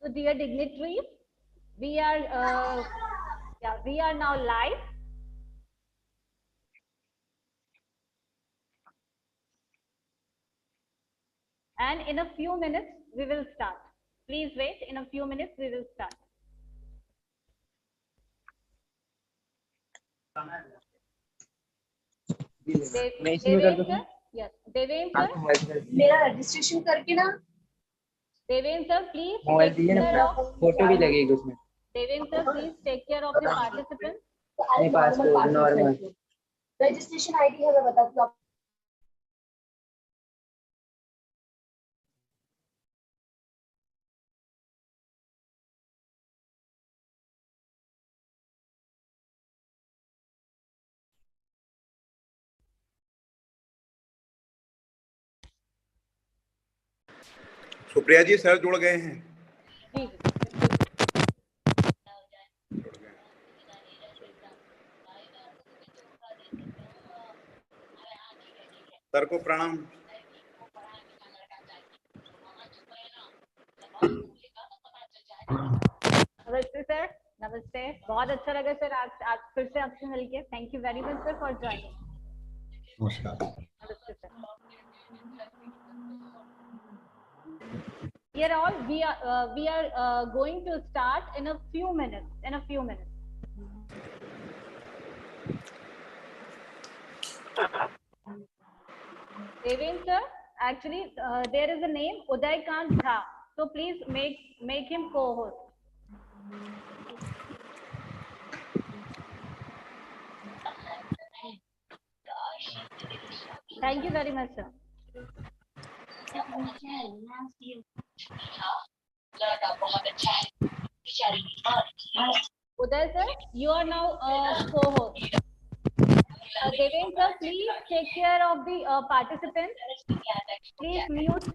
So, dear dignitaries, we are now live, and in a few minutes we will start. Please wait. In a few minutes we will start. Devendra sir, yes, Devendra sir, मेरा registration करके ना Devendra sir, please mobile take दीजिए care ना, of photo भी लगेगी उसमें। Devendra sir, please take care of the participants. नहीं, passport normal registration ID है, मैं बताती हूँ। सुप्रिया जी, सर जुड़ गए हैं। जी, सर को प्रणाम। नमस्ते सर, नमस्ते। बहुत अच्छा लगा सर आज फिर से आपसे मिलके। Thank you very much sir for joining. नमस्कार। नमस्ते sir. We are going to start in a few minutes. Devendra sir, actually there is a name Uday Kant Jha, so please make him co-host. Thank you very much sir. Uday sir, you are now co-host. Devendra sir, please take care of the participants. Please mute.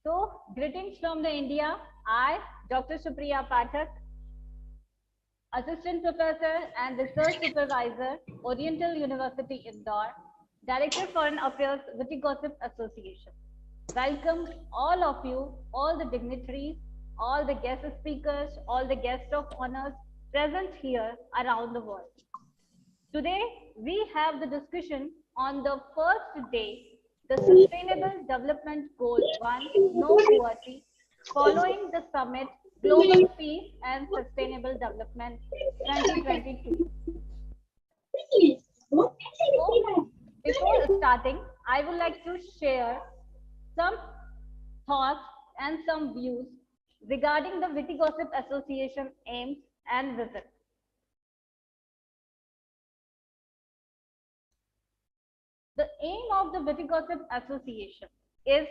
So, greetings from the India. I, Dr. Supriya Pathak, Assistant Professor and Research Supervisor, Oriental University, Indore, Director Foreign Affairs, Witty Gossip Association. Welcome all of you, all the dignitaries, all the guest speakers, all the guests of honors present here around the world. Today, we have the discussion on the first day, the Sustainable Development Goal 1, No Poverty, following the summit, Global Peace and Sustainable Development 2022. So, before starting, I would like to share some thoughts and some views regarding the Witty Gossip Association aims and vision. The aim of the Witty Gossip Association is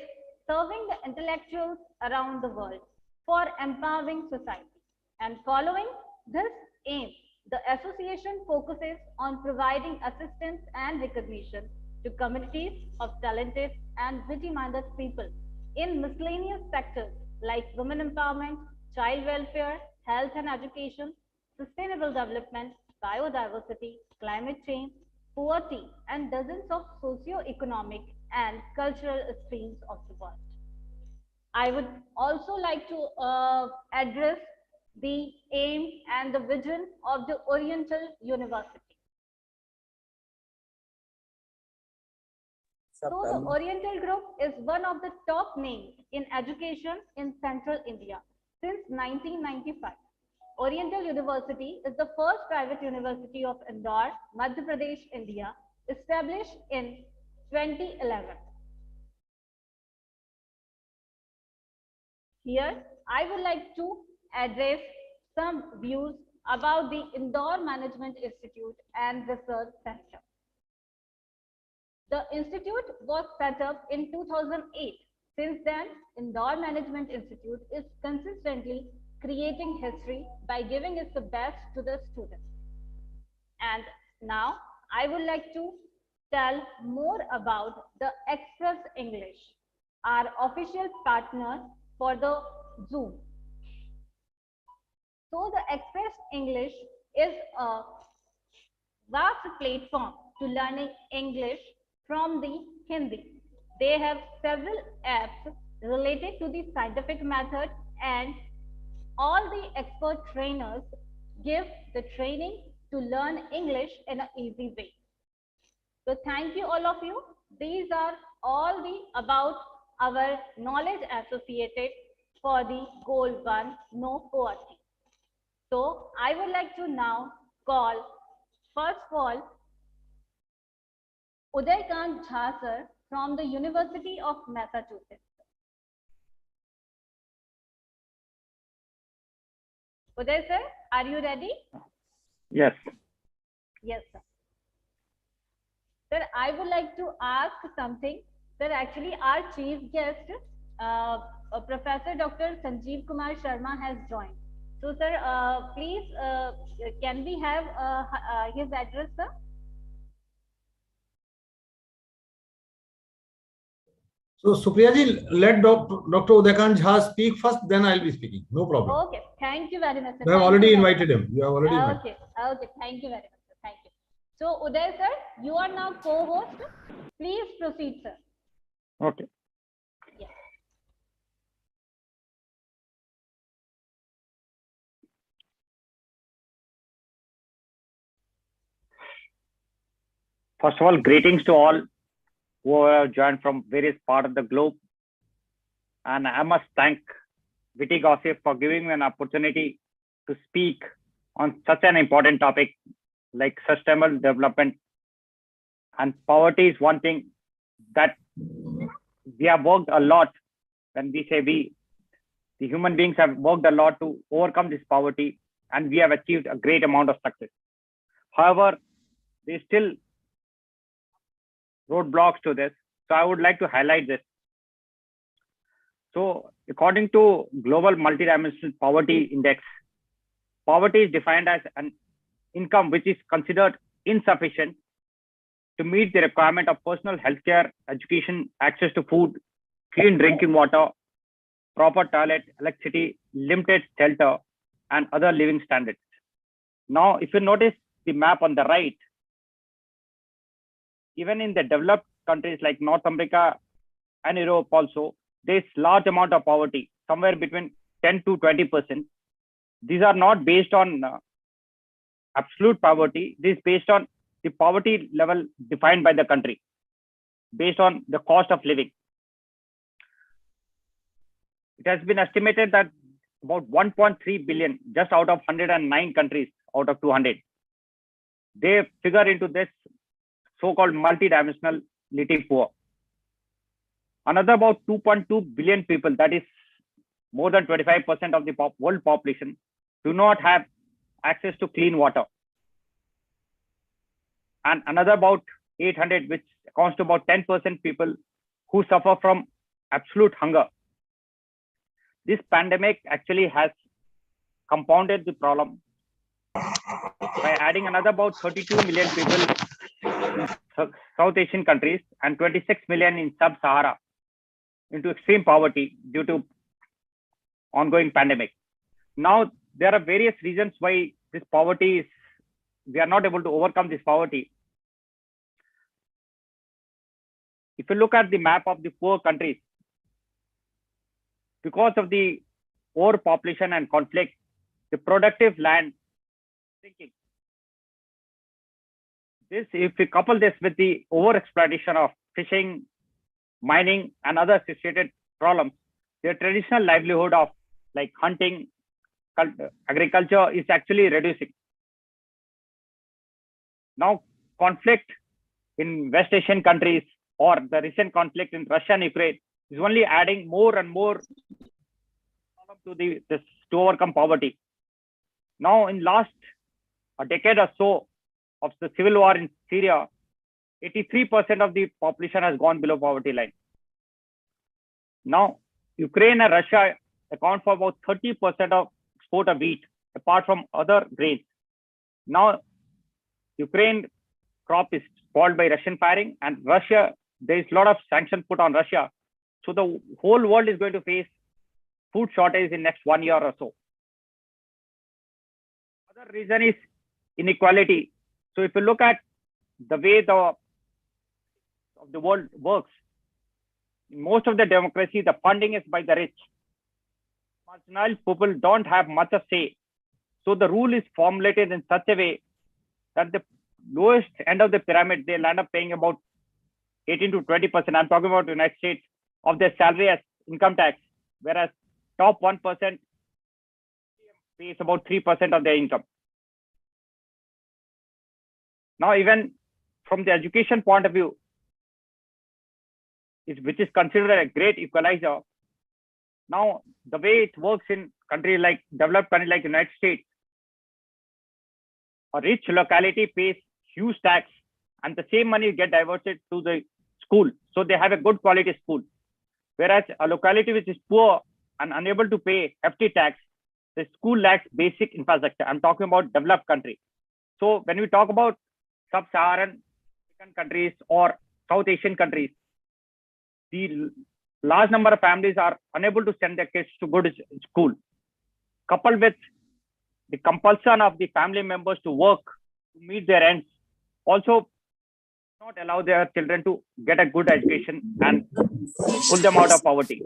serving the intellectuals around the world for empowering society. And following this aim, the association focuses on providing assistance and recognition to communities of talented and witty-minded people in miscellaneous sectors like women empowerment, child welfare, health and education, sustainable development, biodiversity, climate change, poverty, and dozens of socio-economic and cultural streams of the world. I would also like to address the aim and the vision of the Oriental University. So the Oriental Group is one of the top names in education in Central India since 1995. Oriental University is the first private university of Indore, Madhya Pradesh, India, established in 2011. Here, I would like to address some views about the Indore Management Institute and Research Center. The institute was set up in 2008. Since then, Indore Management Institute is consistently creating history by giving its the best to the students. And Now, I would like to tell more about the Express English, our official partner for the Zoom. So, the Express English is a vast platform to learning English from the Hindi. They have several apps related to the scientific method, and all the expert trainers give the training to learn English in an easy way. So thank you all of you. These are all the about our knowledge associated for the goal 1, no poverty. So I would like to now call first of all Udaykant Jha sir from the University of Massachusetts. Uday sir, are you ready? Yes. Yes, sir. Sir, I would like to ask something. Sir, actually, our chief guest, Professor Dr. Sanjeev Kumar Sharma has joined. So, sir, please, can we have his address, sir? So, Supriya ji, let Dr. Udaykant Jha speak first, then I'll be speaking. No problem. Okay, thank you very much, sir. You have already invited him. You have already invited. Okay, okay, thank you very much, sir. Thank you. So, Uday sir, you are now co-host. Please proceed, sir. Okay. Yes. First of all, greetings to all who have joined from various parts of the globe. And I must thank Viti Gossip for giving me an opportunity to speak on such an important topic like sustainable development. And poverty is one thing that we have worked a lot. When we say we, the human beings have worked a lot to overcome this poverty, and we have achieved a great amount of success. However, there still roadblocks to this. So I would like to highlight this. So according to Global Multidimensional Poverty Index, poverty is defined as an income which is considered insufficient to meet the requirement of personal healthcare, education, access to food, clean drinking water, proper toilet, electricity, limited shelter, and other living standards. Now, if you notice the map on the right, even in the developed countries like North America and Europe also, there's large amount of poverty, somewhere between 10 to 20%. These are not based on absolute poverty. This is based on the poverty level defined by the country, based on the cost of living. It has been estimated that about 1.3 billion, just out of 109 countries out of 200, they figure into this so-called multidimensionality poor. Another about 2.2 billion people, that is more than 25% of the world population, do not have access to clean water. And another about 800, which accounts to about 10% people who suffer from absolute hunger. This pandemic actually has compounded the problem by adding another about 32 million people in South Asian countries and 26 million in sub-Sahara into extreme poverty due to ongoing pandemic. Now, there are various reasons why this poverty is, we are not able to overcome this poverty. If you look at the map of the poor countries, because of the overpopulation and conflict, the productive land shrinking. This, if we couple this with the overexploitation of fishing, mining, and other associated problems, their traditional livelihood of like hunting, agriculture is actually reducing. Now, conflict in West Asian countries or the recent conflict in Russia and Ukraine is only adding more and more to to overcome poverty. Now, in last a decade or so of the civil war in Syria, 83% of the population has gone below poverty line. Now, Ukraine and Russia account for about 30% of export of wheat, apart from other grains. Now, Ukraine crop is spoiled by Russian firing, and Russia, there is a lot of sanctions put on Russia. So the whole world is going to face food shortage in next 1 year or so. Other reason is inequality. So if you look at the way the world works, in most of the democracy, the funding is by the rich. Marginal people don't have much of say. So the rule is formulated in such a way that the lowest end of the pyramid, they'll end up paying about 18 to 20%. I'm talking about the United States of their salary as income tax, whereas top 1% pays about 3% of their income. Now, even from the education point of view, which is considered a great equalizer. Now, the way it works in countries like developed countries like United States, a rich locality pays huge tax, and the same money get diverted to the school. So they have a good quality school. Whereas a locality which is poor and unable to pay hefty tax, the school lacks basic infrastructure. I'm talking about developed country. So when we talk about sub-Saharan countries or South Asian countries, the large number of families are unable to send their kids to good school, coupled with the compulsion of the family members to work to meet their ends, also not allow their children to get a good education and pull them out of poverty.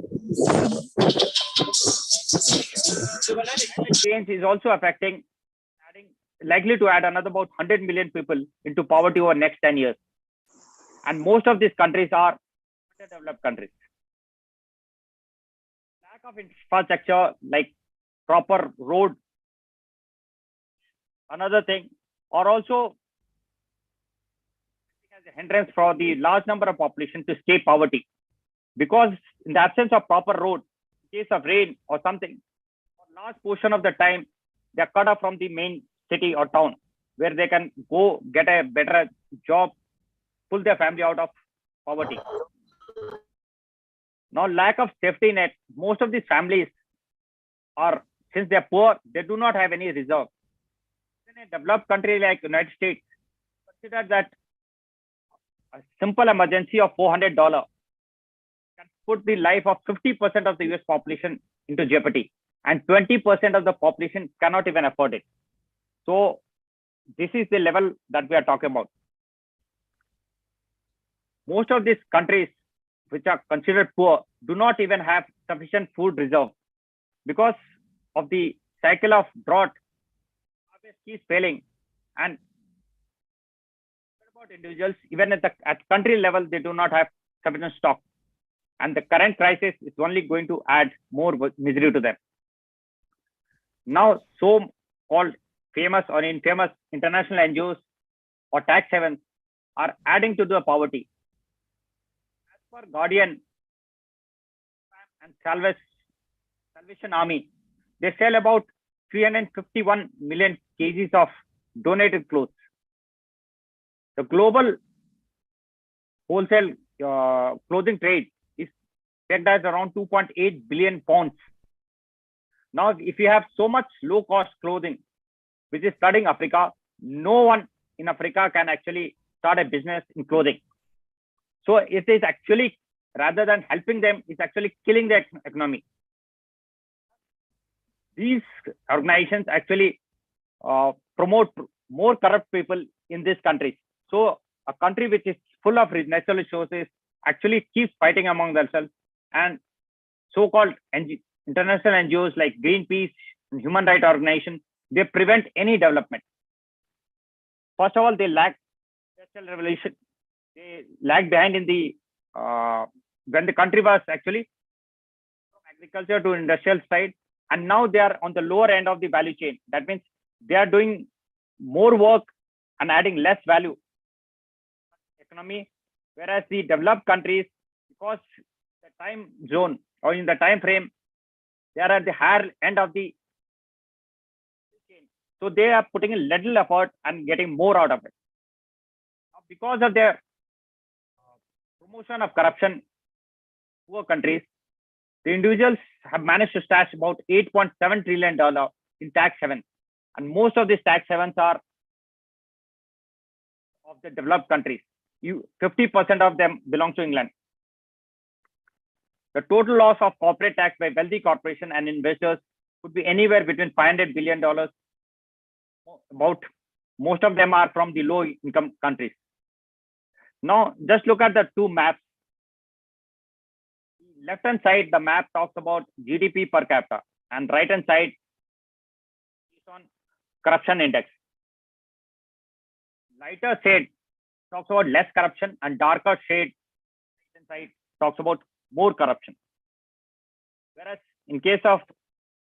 Climate change is also affecting, likely to add another about 100 million people into poverty over the next 10 years. And most of these countries are underdeveloped countries. Lack of infrastructure like proper road, another thing, or also as a hindrance for the large number of population to escape poverty. Because in the absence of proper road, in case of rain or something, a large portion of the time, they are cut off from the main city or town where they can go get a better job, pull their family out of poverty. Now, lack of safety net, most of these families are, since they are poor, they do not have any reserve. In a developed country like United States, consider that a simple emergency of $400 can put the life of 50% of the US population into jeopardy, and 20% of the population cannot even afford it. So this is the level that we are talking about. Most of these countries which are considered poor do not even have sufficient food reserve because of the cycle of drought. Harvest keeps failing, and about individuals, even at country level, they do not have sufficient stock, and the current crisis is only going to add more misery to them. Now, so-called famous or infamous international NGOs or tax havens are adding to the poverty. As per Guardian and Salvation Army, they sell about 351 million kgs of donated clothes. The global wholesale clothing trade is pegged as around 2.8 billion pounds. Now, if you have so much low-cost clothing, which is flooding Africa, no one in Africa can actually start a business in clothing. So it is actually, rather than helping them, it's actually killing the economy. These organizations actually promote more corrupt people in these countries. So a country which is full of natural resources actually keeps fighting among themselves, and so-called international NGOs like Greenpeace and human rights organizations, they prevent any development. First of all, they lack industrial revolution. They lag behind in the when the country was actually from agriculture to industrial side, and now they are on the lower end of the value chain. That means they are doing more work and adding less value economy, whereas the developed countries, because the time zone or in the time frame, they are at the higher end of the chain. So they are putting a little effort and getting more out of it. Because of their promotion of corruption, poor countries, the individuals have managed to stash about $8.7 trillion in tax havens. And most of these tax havens are of the developed countries. 50% of them belong to England. The total loss of corporate tax by wealthy corporations and investors could be anywhere between $500 billion. About most of them are from the low income countries. Now, just look at the two maps. Left hand side, the map talks about GDP per capita, and right hand side is on corruption index. Lighter shade talks about less corruption, and darker shade right hand side talks about more corruption. Whereas in case of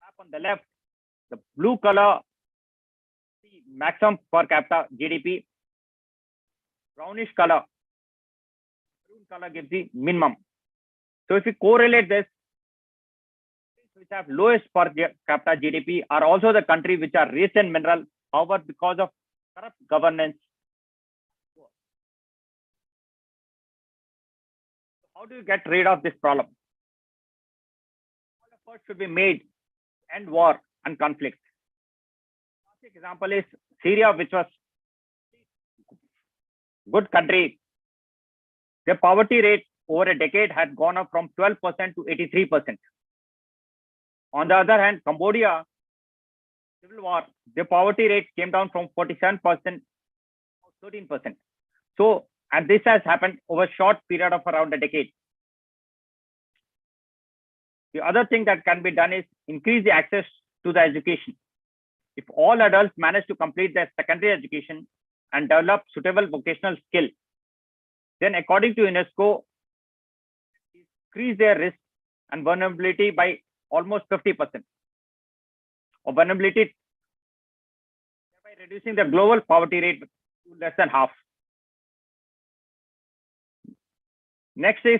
map on the left, the blue color, the maximum per capita GDP, brownish color, maroon color gives the minimum. So if we correlate this, which have lowest per capita GDP are also the countries which are rich in mineral, however, because of corrupt governance. How do you get rid of this problem? All efforts should be made to end war and conflict. Classic example is Syria, which was a good country. The poverty rate over a decade had gone up from 12% to 83%. On the other hand, Cambodia, civil war, the poverty rate came down from 47% to 13%. So, and this has happened over a short period of around a decade. The other thing that can be done is increase the access to the education. If all adults manage to complete their secondary education and develop suitable vocational skill, then according to UNESCO, increase their risk and vulnerability by almost 50%. Or vulnerability by reducing the global poverty rate to less than half. Next is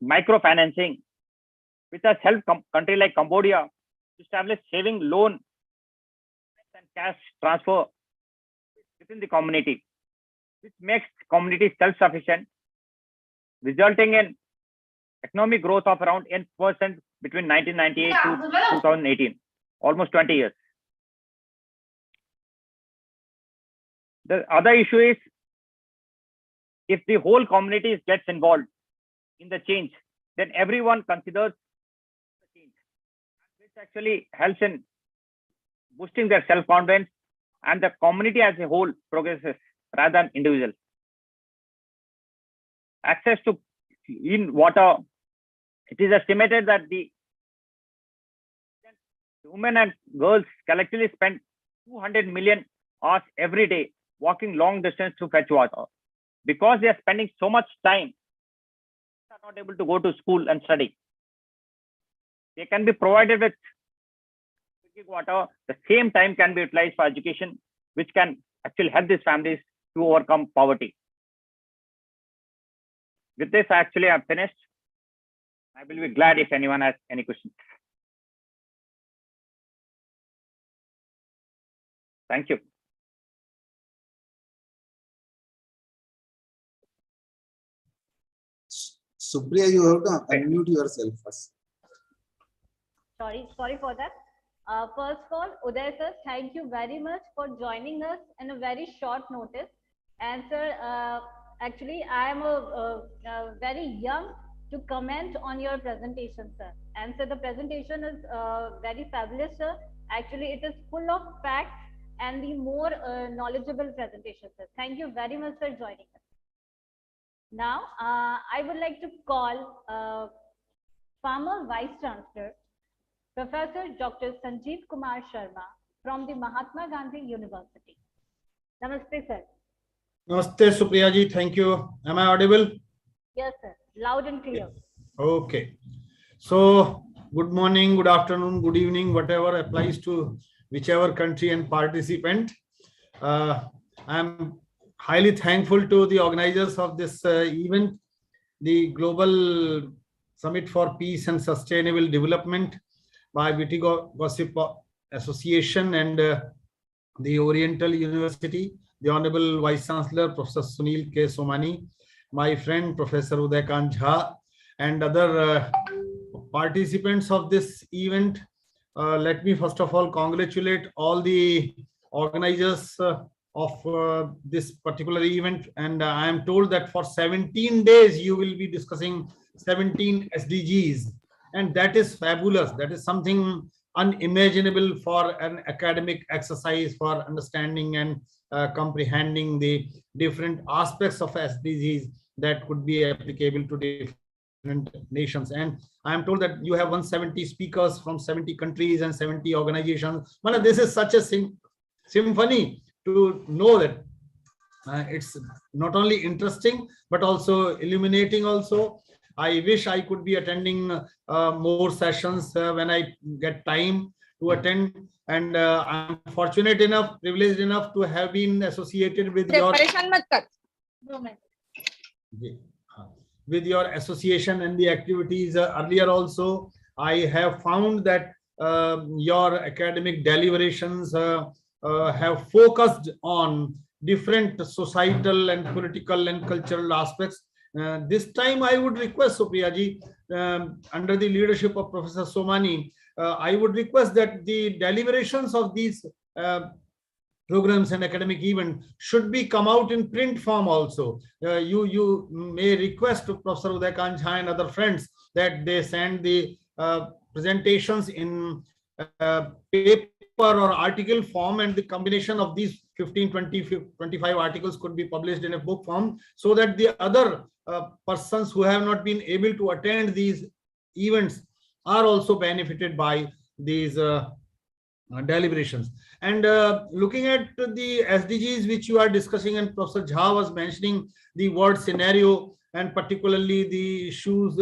microfinancing, which has helped country like Cambodia to establish saving loan and cash transfer within the community, which makes community self-sufficient, resulting in economic growth of around 8% between 1998 to 2018, almost 20 years. The other issue is if the whole community gets involved in the change, then everyone considers the change, which actually helps in boosting their self-confidence, and the community as a whole progresses rather than individuals. Access to clean water. It is estimated that the women and girls collectively spend 200 million hours every day walking long distance to fetch water. Because they are spending so much time, they are not able to go to school and study. They can be provided with drinking water. The same time can be utilized for education, which can actually help these families to overcome poverty. With this, actually, I've finished. I will be glad if anyone has any questions. Thank you. Supriya, you have to unmute yourself first. Sorry for that. First of all, Uday sir, thank you very much for joining us in a very short notice. And sir, actually, I am very young to comment on your presentation, sir. And so the presentation is very fabulous, sir. Actually, it is full of facts and the more knowledgeable presentation, sir. Thank you very much for joining us. Now, I would like to call former Vice Chancellor, Professor Dr. Sanjeev Kumar Sharma from the Mahatma Gandhi University. Namaste, sir. Namaste, Supriya ji. Thank you. Am I audible? Yes, sir. Loud and clear. Okay. So, good morning, good afternoon, good evening, whatever applies to whichever country and participant. I'm highly thankful to the organizers of this event, the Global Summit for Peace and Sustainable Development by Witty Gossip Association and the Oriental University, the Honorable Vice Chancellor, Professor Sunil K. Somani, my friend, Professor Udayakant Jha, and other participants of this event. Let me first of all congratulate all the organizers of this particular event, and I am told that for 17 days you will be discussing 17 SDGs, and that is fabulous. That is something unimaginable for an academic exercise for understanding and comprehending the different aspects of SDGs that could be applicable to different nations. And I am told that you have 170 speakers from 70 countries and 70 organizations. Well, this is such a symphony to know that it's not only interesting but also illuminating also. I wish I could be attending more sessions when I get time to attend, and I'm fortunate enough, privileged enough to have been associated with your association and the activities earlier also. I have found that your academic deliberations have focused on different societal and political and cultural aspects. This time I would request Supriya ji, under the leadership of Professor Somani, I would request that the deliberations of these programs and academic event should be come out in print form also. You may request to Professor Uday Khan Jha and other friends that they send the presentations in paper or article form, and the combination of these 15, 20, 25 articles could be published in a book form, so that the other persons who have not been able to attend these events are also benefited by these deliberations. And looking at the SDGs which you are discussing, and Professor Jha was mentioning the world scenario and particularly the issues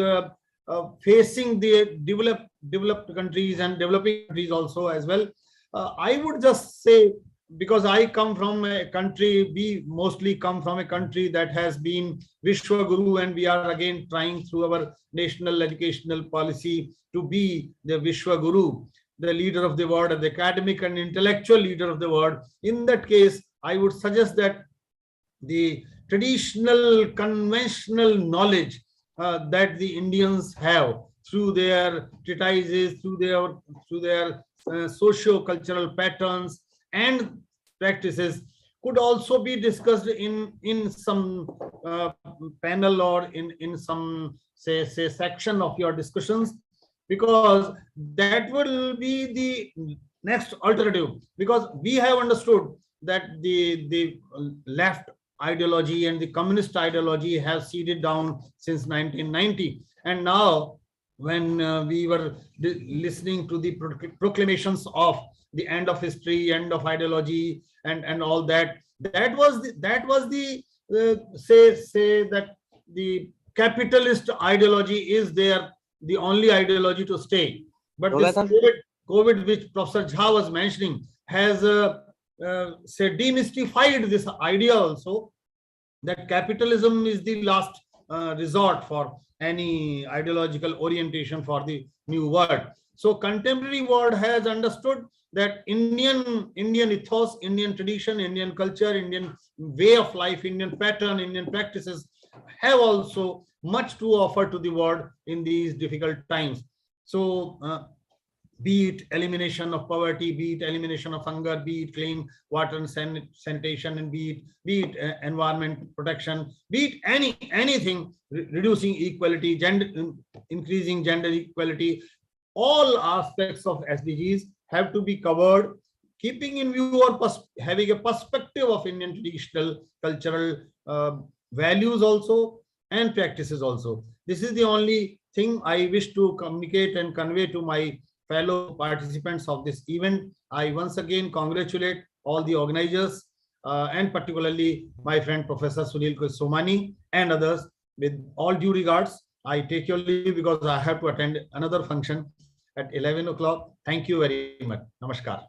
facing the developed countries and developing countries also as well. I would just say, because I come from a country, we mostly come from a country that has been Vishwa Guru, and we are again trying through our national educational policy to be the Vishwa Guru, the leader of the world, the academic and intellectual leader of the world. In that case, I would suggest that the traditional, conventional knowledge that the Indians have through their treatises, through their socio-cultural patterns and practices could also be discussed in some panel or in some say section of your discussions, because that will be the next alternative. Because we have understood that the left ideology and the communist ideology have seeded down since 1990, and now when we were listening to the proclamations of the end of history, end of ideology, and all that, that was the say that the capitalist ideology is there, the only ideology to stay. But this COVID, which Professor Jha was mentioning, has say demystified this idea also, that capitalism is the last resort for any ideological orientation for the new world. So contemporary world has understood that Indian ethos, Indian tradition, Indian culture, Indian way of life, Indian pattern, Indian practices have also much to offer to the world in these difficult times. So be it elimination of poverty, be it elimination of hunger, be it clean water and sanitation, and be it environment protection, be it anything, reducing equality, increasing gender equality, all aspects of SDGs have to be covered, keeping in view or having a perspective of Indian traditional cultural values also and practices also. This is the only thing I wish to communicate and convey to my fellow participants of this event. I once again congratulate all the organizers and particularly my friend Professor Sunil Somani and others. With all due regards, I take your leave because I have to attend another function at 11 o'clock. Thank you very much. Namaskar.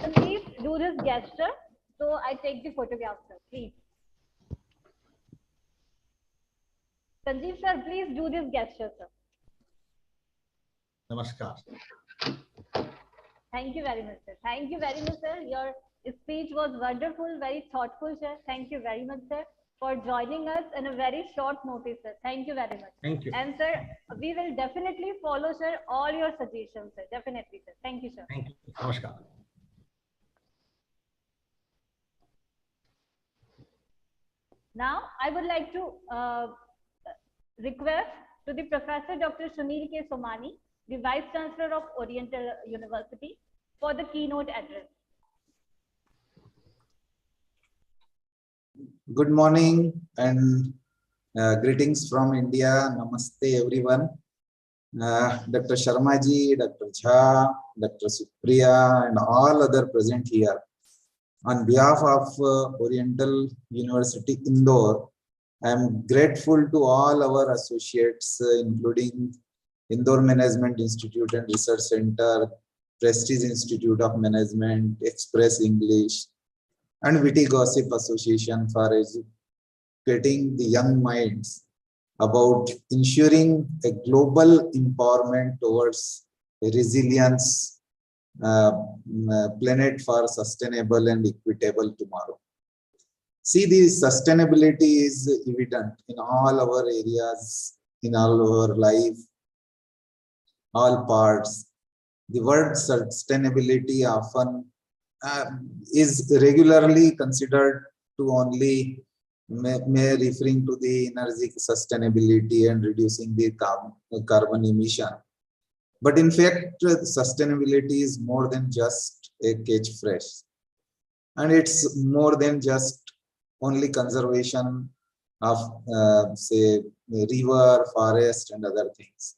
So please do this gesture. So I take the photograph, sir, please. Sanjeev sir, please do this gesture, sir. Namaskar. Thank you very much, sir. Thank you very much, sir. Your speech was wonderful, very thoughtful, sir. Thank you very much, sir. for joining us in a very short notice, sir. Thank you very much. Thank you. And sir, we will definitely follow, sir, all your suggestions, sir. Definitely, sir. Thank you, sir. Thank you. Namaskar. Now, I would like to request to the Professor Dr. Sunil K. Somani, the Vice Chancellor of Oriental University, for the keynote address. Good morning and greetings from India. Namaste, everyone. Dr. Sharma ji, Dr. Jha, Dr. Supriya, and all other present here. On behalf of Oriental University, Indore, I am grateful to all our associates, including Indore Management Institute and Research Center, Prestige Institute of Management, Express English, and Witty Gossip Association for educating the young minds about ensuring a global empowerment towards a resilience planet for sustainable and equitable tomorrow. See, the sustainability is evident in all our areas, in all our life, all parts. The word sustainability often is regularly considered to only may referring to the energy sustainability and reducing the carbon emission. But in fact, sustainability is more than just a catchphrase. And it's more than just only conservation of, say, river, forest, and other things.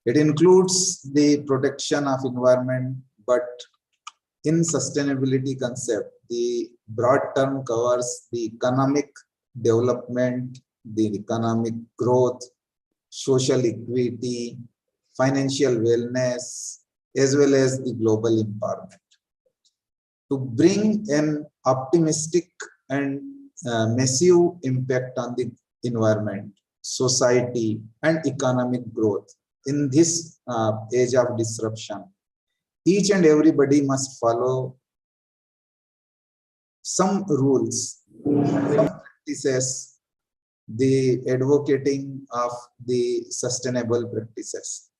It includes the protection of environment, but in sustainability concept, the broad term covers the economic development, the economic growth, social equity, financial wellness, as well as the global empowerment. To bring an optimistic and massive impact on the environment, society, and economic growth in this age of disruption, each and everybody must follow some rules, some practices, the advocating of the sustainable practices.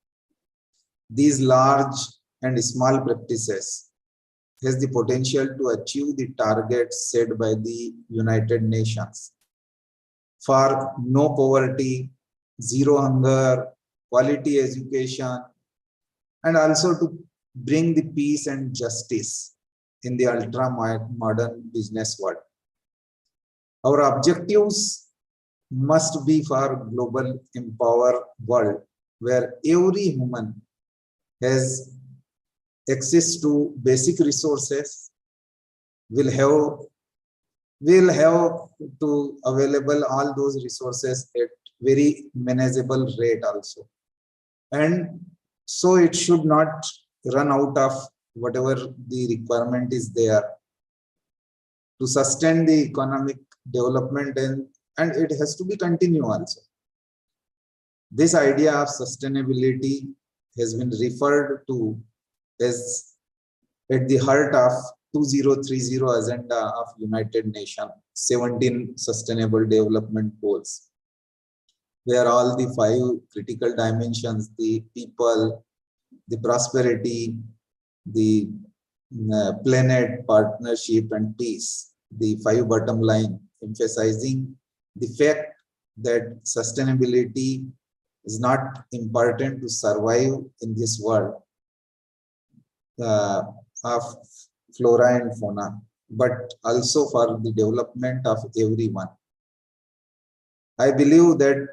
These large and small practices has the potential to achieve the targets set by the United Nations for no poverty, zero hunger, quality education, and also to bring the peace and justice in the ultra-modern business world. Our objectives must be for global empowered world where every human has access to basic resources, will have to available all those resources at very manageable rate also. And so it should not run out of whatever the requirement is there to sustain the economic development, and it has to be continued also. This idea of sustainability has been referred to as at the heart of 2030 agenda of United Nations 17 Sustainable Development Goals, where all the 5 critical dimensions, the people, the prosperity, the planet, partnership, and peace, the 5 bottom line, emphasizing the fact that sustainability is not important to survive in this world of flora and fauna, but also for the development of everyone. I believe that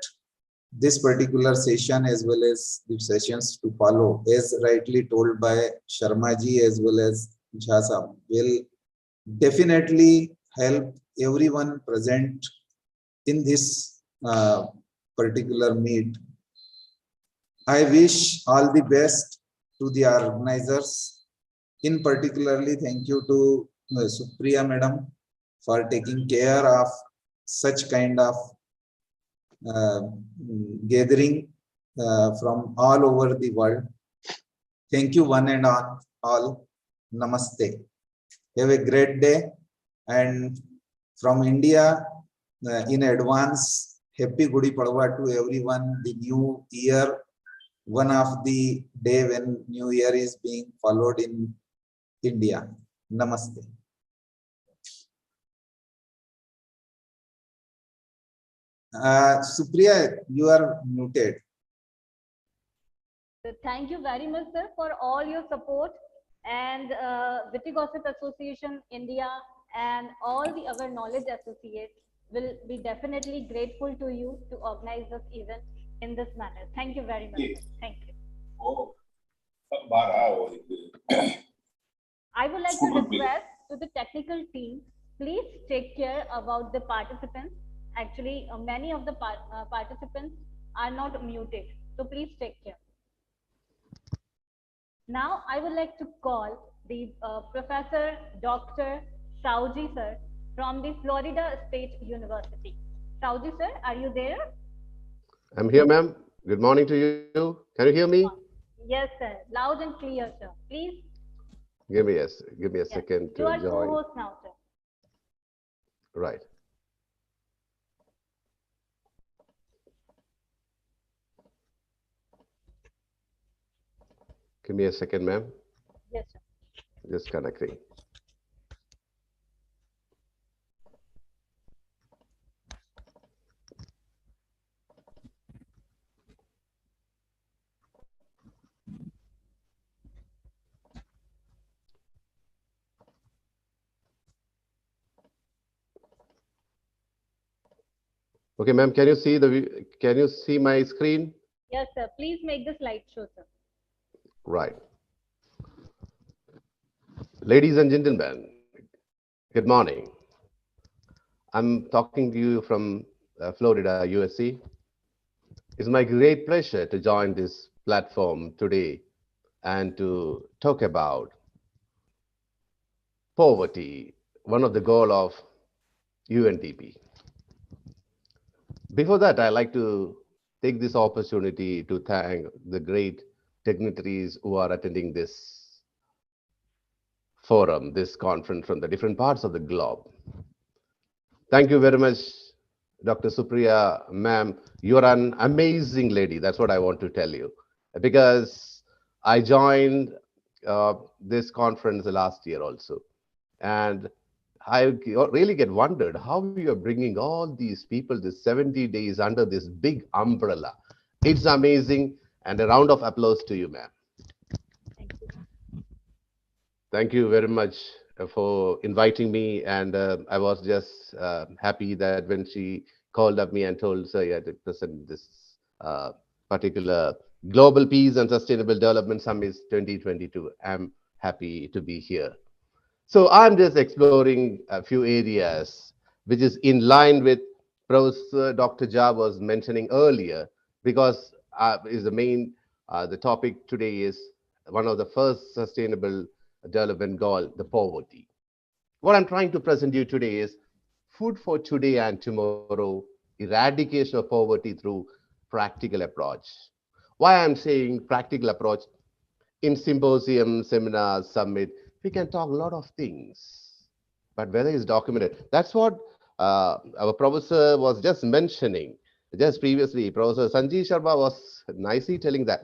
this particular session, as well as the sessions to follow, as rightly told by Sharma ji as well as Jha Sahab, will definitely help everyone present in this particular meet. I wish all the best to the organizers. In particularly, thank you to Supriya Madam for taking care of such kind of gathering from all over the world. Thank you one and all. Namaste. Have a great day. And from India, in advance, happy Gudi Padwa to everyone. The new year, one of the day when New Year is being followed in India. Namaste. Supriya, you are muted. So thank you very much, sir, for all your support, and Witty Gossip Association India and all the other knowledge associates will be definitely grateful to you to organize this event in this manner. Thank you very much, sir. Thank you. I would like to request to the technical team, please take care about the participants. Actually, many of the participants are not muted, so please take care. Now, I would like to call the Professor Dr. Shauji sir from the Florida State University. Shauji sir, are you there? I'm here, ma'am. Good morning to you. Can you hear me? Yes, sir. Loud and clear, sir. Please. Give me a second to You are join. co-host now, sir. Right. Give me a second, ma'am. Yes, sir. Just connecting. Okay, ma'am, can you see my screen? Yes, sir. Please make the slideshow, sir. Right. Ladies and gentlemen, good morning. I'm talking to you from Florida, USA. It's my great pleasure to join this platform today and to talk about poverty, one of the goals of UNDP. Before that, I'd like to take this opportunity to thank the great dignitaries who are attending this forum, this conference from the different parts of the globe. Thank you very much, Dr. Supriya, ma'am. You're an amazing lady. That's what I want to tell you. Because I joined this conference last year also. And I really get wondered how you are bringing all these people, this 70 days under this big umbrella. It's amazing. And a round of applause to you, ma'am. Thank you. Thank you very much for inviting me. And I was just happy that when she called up me and told her, yeah, to present this particular Global Peace and Sustainable Development Summit 2022. I'm happy to be here. So I'm just exploring a few areas which is in line with Professor Dr. Jha was mentioning earlier, because is the topic today is one of the first sustainable development goal, the poverty. What I'm trying to present you today is food for today and tomorrow, eradication of poverty through practical approach. Why I'm saying practical approach? In symposium, seminars, summit, we can talk a lot of things, but whether it's documented, that's what our professor was just mentioning. Just previously, Professor Sanjeev Sharma was nicely telling that,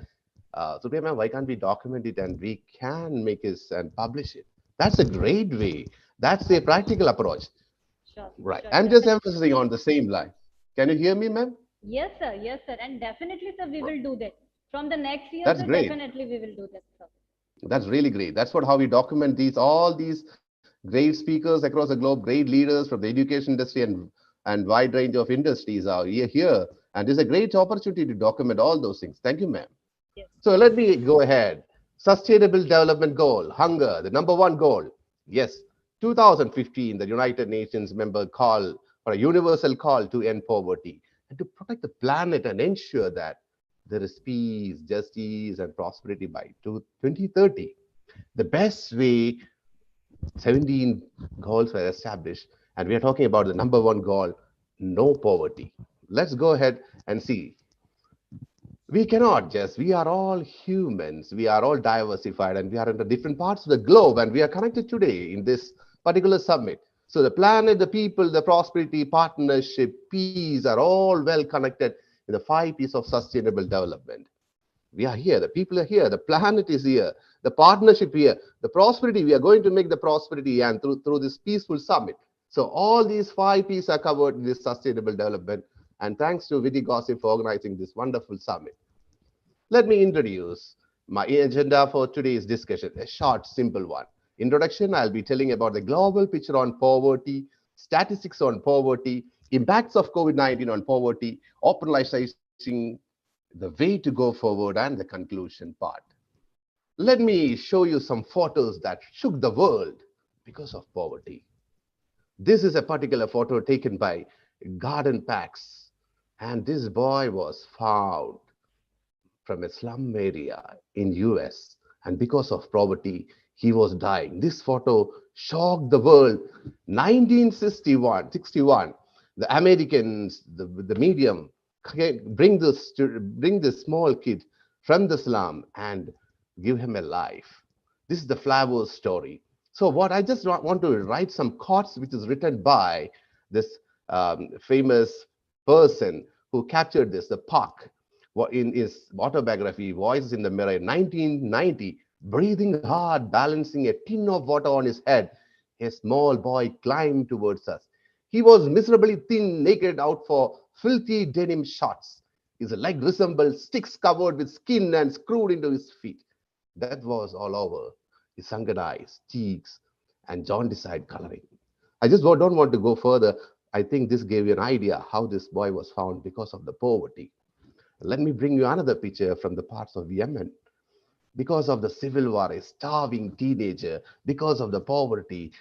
Supriya ma'am, why can't we document it and we can make it and publish it? That's a great way. That's a practical approach. Sure. Right. Sure, I'm just definitely. emphasizing on the same line. Can you hear me, ma'am? Yes, sir. Yes, sir. And definitely, sir, we will do that. From the next year, That's sir, great. definitely we will do that, sir. That's really great. That's how we document all these great speakers across the globe, great leaders from the education industry and wide range of industries are here. And it's a great opportunity to document all those things. Thank you, ma'am. Yes. So let me go ahead. Sustainable Development Goal, hunger, the #1 goal. Yes, 2015, the United Nations member call for a universal call to end poverty and to protect the planet and ensure that there is peace, justice, and prosperity by 2030. The best way, 17 goals were established, and we are talking about the #1 goal, no poverty. Let's go ahead and see. We are all humans, we are all diversified, and we are in the different parts of the globe, and we are connected today in this particular summit. So the planet, the people, the prosperity, partnership, peace are all well connected in the 5 P's of sustainable development. We are here, the people are here, the planet is here, the partnership here, the prosperity, we are going to make the prosperity and through this peaceful summit. So all these 5 P's are covered in this sustainable development. And thanks to Witty Gossip for organizing this wonderful summit. Let me introduce my agenda for today's discussion, a short, simple one. Introduction, I'll be telling about the global picture on poverty, statistics on poverty, impacts of COVID-19 on poverty, operationalizing the way to go forward, and the conclusion part. Let me show you some photos that shook the world because of poverty. This is a particular photo taken by Garden Packs, and this boy was found from a slum area in US, and because of poverty, he was dying. This photo shocked the world. 1961, the Americans, the medium, bring this small kid from the slum and give him a life. This is the Flavor story. So what I just want to write some quotes, which is written by this famous person who captured this, the Park, in his autobiography, Voices in the Mirror, in 1990, breathing hard, balancing a tin of water on his head, a small boy climbed towards us. He was miserably thin, naked, out for filthy denim shorts. His leg resembled sticks covered with skin and screwed into his feet. That was all over his sunken eyes, cheeks, and jaundice-eyed coloring. I just don't want to go further. I think this gave you an idea how this boy was found because of the poverty. Let me bring you another picture from the parts of Yemen. Because of the civil war, a starving teenager, because of the poverty,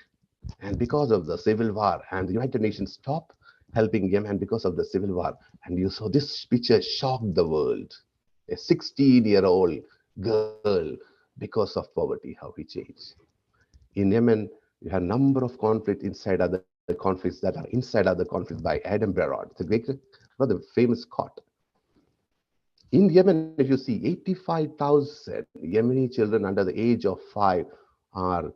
and because of the civil war, and the United Nations stopped helping Yemen because of the civil war. And you saw this picture shocked the world. A 16-year-old girl, because of poverty, how he changed. In Yemen, you have a number of conflicts inside other conflicts that are inside other conflicts by Adam Barrod. It's a great, rather famous quote. In Yemen, if you see 85,000 Yemeni children under the age of 5 are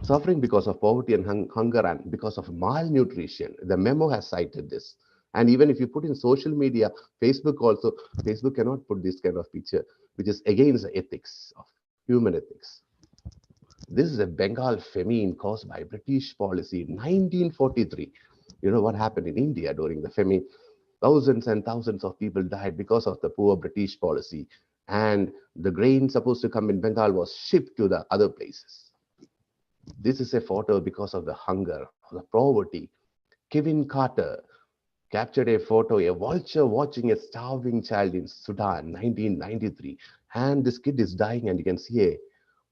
suffering because of poverty and hunger and because of malnutrition. The memo has cited this. And even if you put in social media, Facebook cannot put this kind of picture, which is against the ethics of human ethics. This is a Bengal famine caused by British policy in 1943. You know what happened in India during the famine? Thousands and thousands of people died because of the poor British policy. And the grain supposed to come in Bengal was shipped to the other places. This is a photo because of the hunger, the poverty. Kevin Carter captured a photo, a vulture watching a starving child in Sudan, 1993. And this kid is dying, and you can see a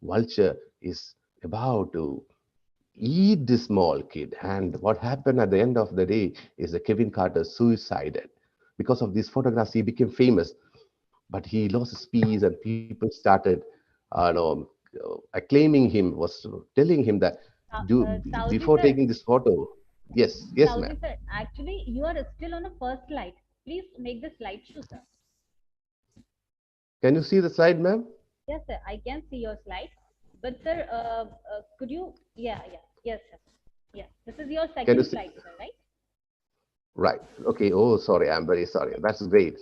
vulture is about to eat this small kid. And what happened at the end of the day is that Kevin Carter suicided. Because of these photographs, he became famous, but he lost his peace, and people started acclaiming him, was telling him that Saudi before sir, taking this photo. Yes, Saudi ma'am. sir, actually, you are still on a first slide. Please make the slide show, sir. Can you see the slide, ma'am? Yes, sir, I can see your slide. But sir, could you? Yes, sir. Yeah, this is your Can you second see? slide, sir, right? Right. Okay. Oh, sorry. I'm very sorry. That's great.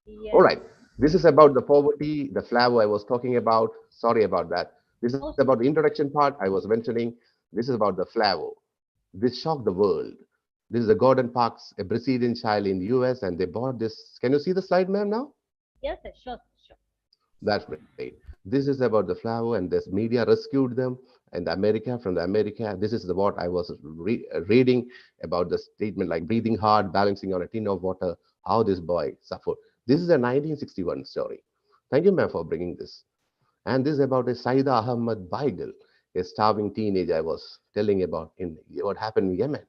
Yes. All right. This is about the poverty, the flavor I was talking about. Sorry about that. This is about the introduction part I was mentioning. This is about the flavor. This shocked the world. This is the Gordon Parks, a Brazilian child in the US, and they bought this. Can you see the slide, ma'am, now? Yes, sir. Sure. That's great. This is about the flower, and this media rescued them in America, from the America. This is what I was reading about the statement, like breathing hard, balancing on a tin of water, how this boy suffered. This is a 1961 story. Thank you, ma'am, for bringing this. And this is about a Saida Ahmad Baigel, a starving teenager I was telling about in what happened in Yemen.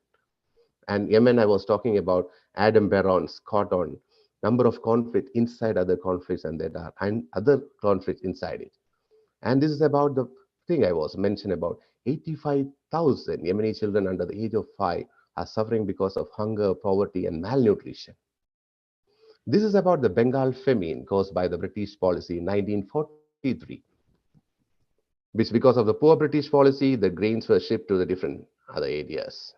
And Yemen, I was talking about Adam Barron's caught on number of conflict inside other conflicts, and there are and other conflicts inside it. And this is about the thing I was mentioned about 85,000 Yemeni children under the age of 5 are suffering because of hunger, poverty, and malnutrition. This is about the Bengal famine caused by the British policy in 1943. which because of the poor British policy, the grains were shipped to the different other areas.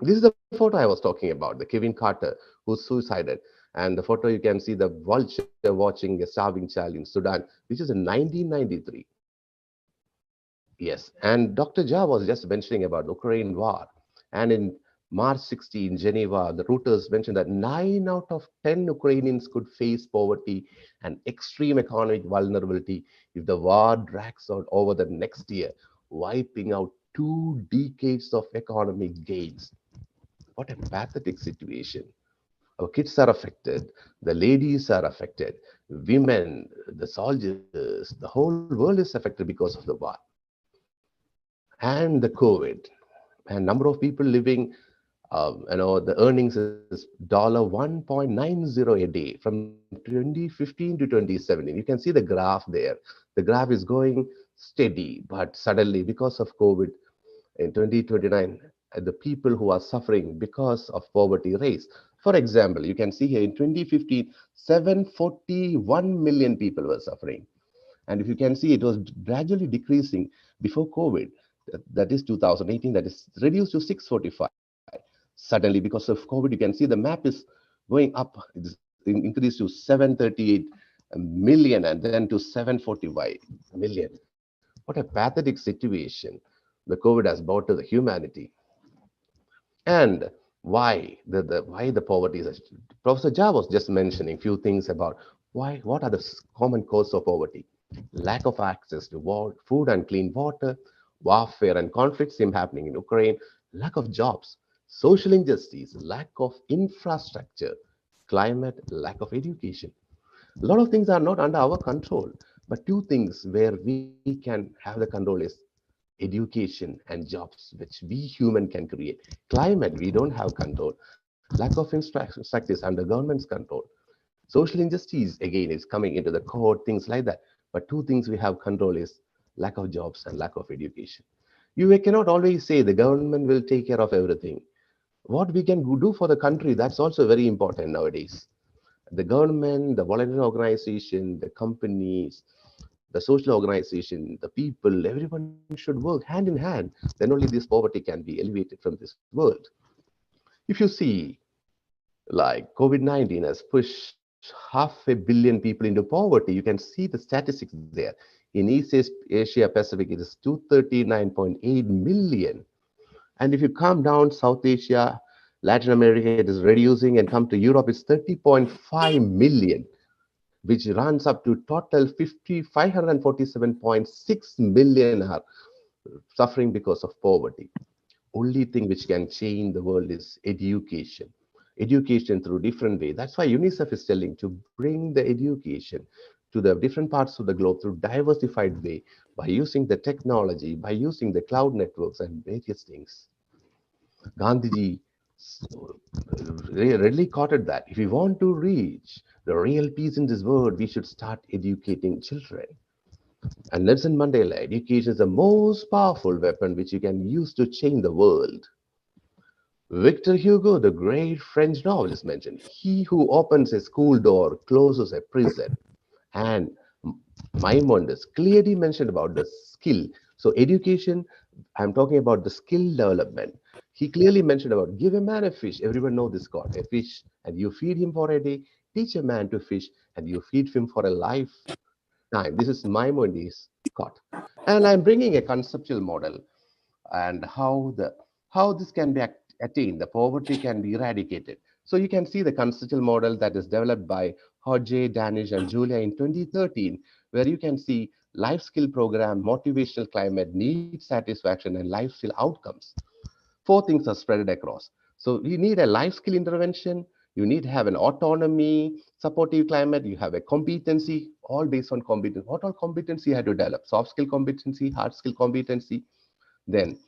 This is the photo I was talking about, the Kevin Carter, who suicided. And the photo, you can see the vulture watching a starving child in Sudan, which is in 1993. Yes, and Dr. Jha was just mentioning about the Ukraine war. And in March 16, Geneva, the Reuters mentioned that 9 out of 10 Ukrainians could face poverty and extreme economic vulnerability if the war drags on over the next year, wiping out 2 decades of economic gains. What a pathetic situation. Our kids are affected, the ladies are affected, women, the soldiers, the whole world is affected because of the war and the COVID. And number of people living, the earnings is $1.90 a day from 2015 to 2017. You can see the graph there. The graph is going steady, but suddenly because of COVID in 2029, the people who are suffering because of poverty raise. For example, you can see here in 2015, 741 million people were suffering. And if you can see, it was gradually decreasing before COVID. That is 2018, that is reduced to 645. Suddenly, because of COVID, you can see the map is going up. It's increased to 738 million and then to 745 million. What a pathetic situation the COVID has brought to the humanity. And why the poverty is. Professor Jha was just mentioning few things about what are the common causes of poverty. Lack of access to food and clean water, warfare and conflicts happening in Ukraine, lack of jobs, social injustice, lack of infrastructure, climate, lack of education. A lot of things are not under our control, but 2 things where we can have the control is education and jobs, which we human can create. Climate, we don't have control. Lack of infrastructure is under government's control. Social injustice, again, is coming into the court, things like that. But 2 things we have control is lack of jobs and lack of education. You cannot always say the government will take care of everything. What we can do for the country, that's also very important nowadays. The government, the volunteer organization, the companies, the social organization, the people, everyone should work hand in hand. Then only this poverty can be alleviated from this world. If you see, like COVID-19 has pushed 500 million people into poverty, you can see the statistics there. In East Asia Pacific, it is 239.8 million. And if you come down South Asia, Latin America, it is reducing, and come to Europe, it's 30.5 million, which runs up to total 547.6 million are suffering because of poverty. Only thing which can change the world is education. Education through different way. That's why UNICEF is telling to bring the education to the different parts of the globe through diversified way by using the technology, by using the cloud networks and various things. Gandhiji really quoted that if we want to reach the real peace in this world, we should start educating children. And Nelson Mandela, education is the most powerful weapon which you can use to change the world. Victor Hugo, the great French novelist, mentioned, he who opens a school door closes a prison. And Maimonides clearly mentioned about the skill. So education, I'm talking about the skill development. He clearly mentioned about give a man a fish. Everyone knows this God, a fish, and you feed him for a day. Teach a man to fish, and you feed him for a lifetime. This is Maimonides' quote. And I'm bringing a conceptual model and how this can be attained. The poverty can be eradicated. So you can see the conceptual model that is developed by Jorge, Danish, and Julia in 2013, where you can see life skill program, motivational climate, need satisfaction, and life skill outcomes. 4 things are spread across. So you need a life skill intervention. You need to have an autonomy, supportive climate. You have a competency, all based on competence. What all competency you have to develop? Soft skill competency, hard skill competency. Then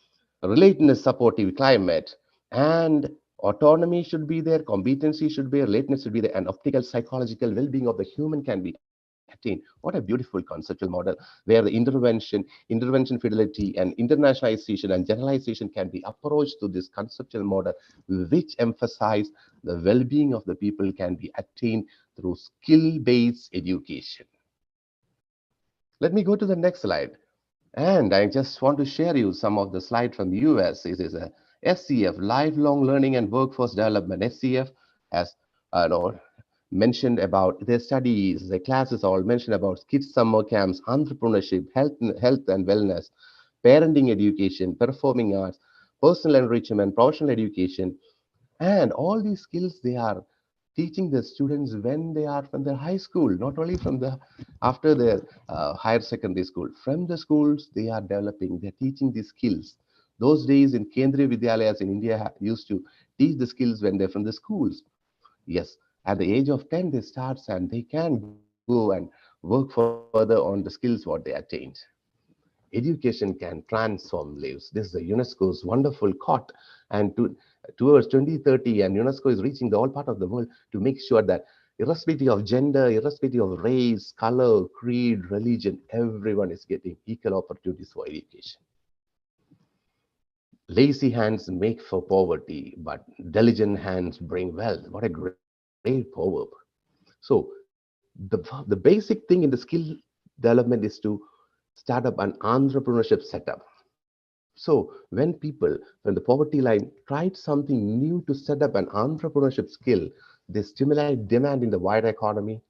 relatedness, supportive climate, and autonomy should be there, competency should be there, relatedness should be there, and optical psychological well-being of the human can be attained. What a beautiful conceptual model where the intervention fidelity, and internationalization and generalization can be approached to this conceptual model, which emphasize the well-being of the people can be attained through skill-based education. Let me go to the next slide. And I just want to share you some of the slides from the US. It is a SCF, Lifelong Learning and Workforce Development. SCF has mentioned about their studies, their classes, all mentioned about kids summer camps, entrepreneurship, health and wellness, parenting education, performing arts, personal enrichment, professional education, and all these skills they are teaching the students when they are from their high school, not only from the after their higher secondary school. From the schools they are developing, they're teaching these skills. Those days in Kendriya Vidyalayas in India used to teach the skills when they're from the schools. Yes, at the age of 10 they start and they can go and work further on the skills what they attained. Education can transform lives. This is the UNESCO's wonderful quote. And towards 2030, and UNESCO is reaching the all part of the world to make sure that irrespective of gender, irrespective of race, color, creed, religion, everyone is getting equal opportunities for education. Lazy hands make for poverty, but diligent hands bring wealth. What a great proverb. So the basic thing in the skill development is to start up an entrepreneurship setup. So when people from the poverty line tried something new to set up an entrepreneurship skill, they stimulate demand in the wider economy,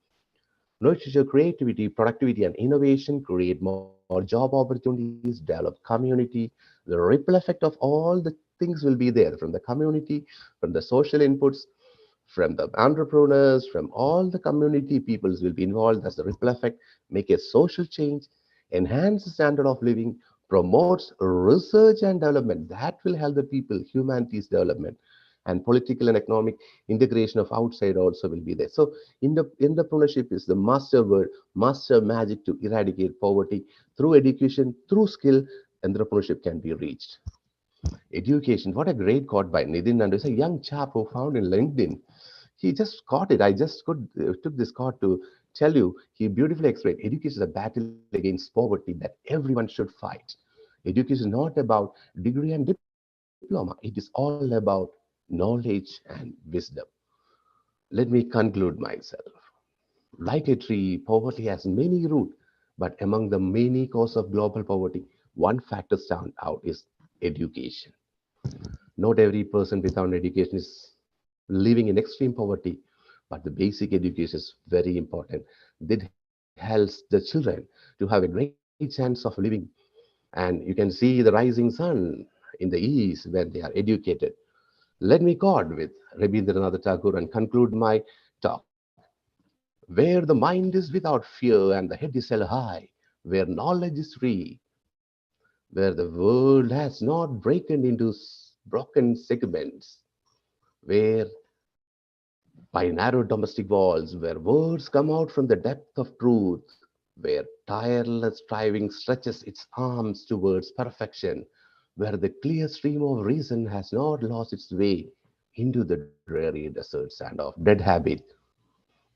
nurture creativity, productivity, and innovation, create more job opportunities, develop community. The ripple effect of all the things will be there from the community, from the social inputs, from the entrepreneurs, from all the community peoples will be involved as the ripple effect, make a social change, enhance the standard of living, promotes research and development. That will help the people, humanities development, and political and economic integration of outside also will be there. So entrepreneurship is the master word, master magic to eradicate poverty. Through education, through skill, entrepreneurship can be reached. Education, what a great quote by Nidin Nandu. It's a young chap who found in LinkedIn. He just caught it. I just took this quote to tell you. He beautifully explained education is a battle against poverty that everyone should fight. Education is not about degree and diploma. It is all about knowledge and wisdom. Let me conclude myself. Like a tree, poverty has many roots, but among the many causes of global poverty, one factor stand out is education. Not every person without education is living in extreme poverty, but the basic education is very important. That helps the children to have a great chance of living. And you can see the rising sun in the east when they are educated. Let me quote with Rabindranath Tagore and conclude my talk. Where the mind is without fear and the head is held high, where knowledge is free, where the world has not broken into broken segments, where by narrow domestic walls, where words come out from the depth of truth, where tireless striving stretches its arms towards perfection, where the clear stream of reason has not lost its way into the dreary deserts and of dead habit.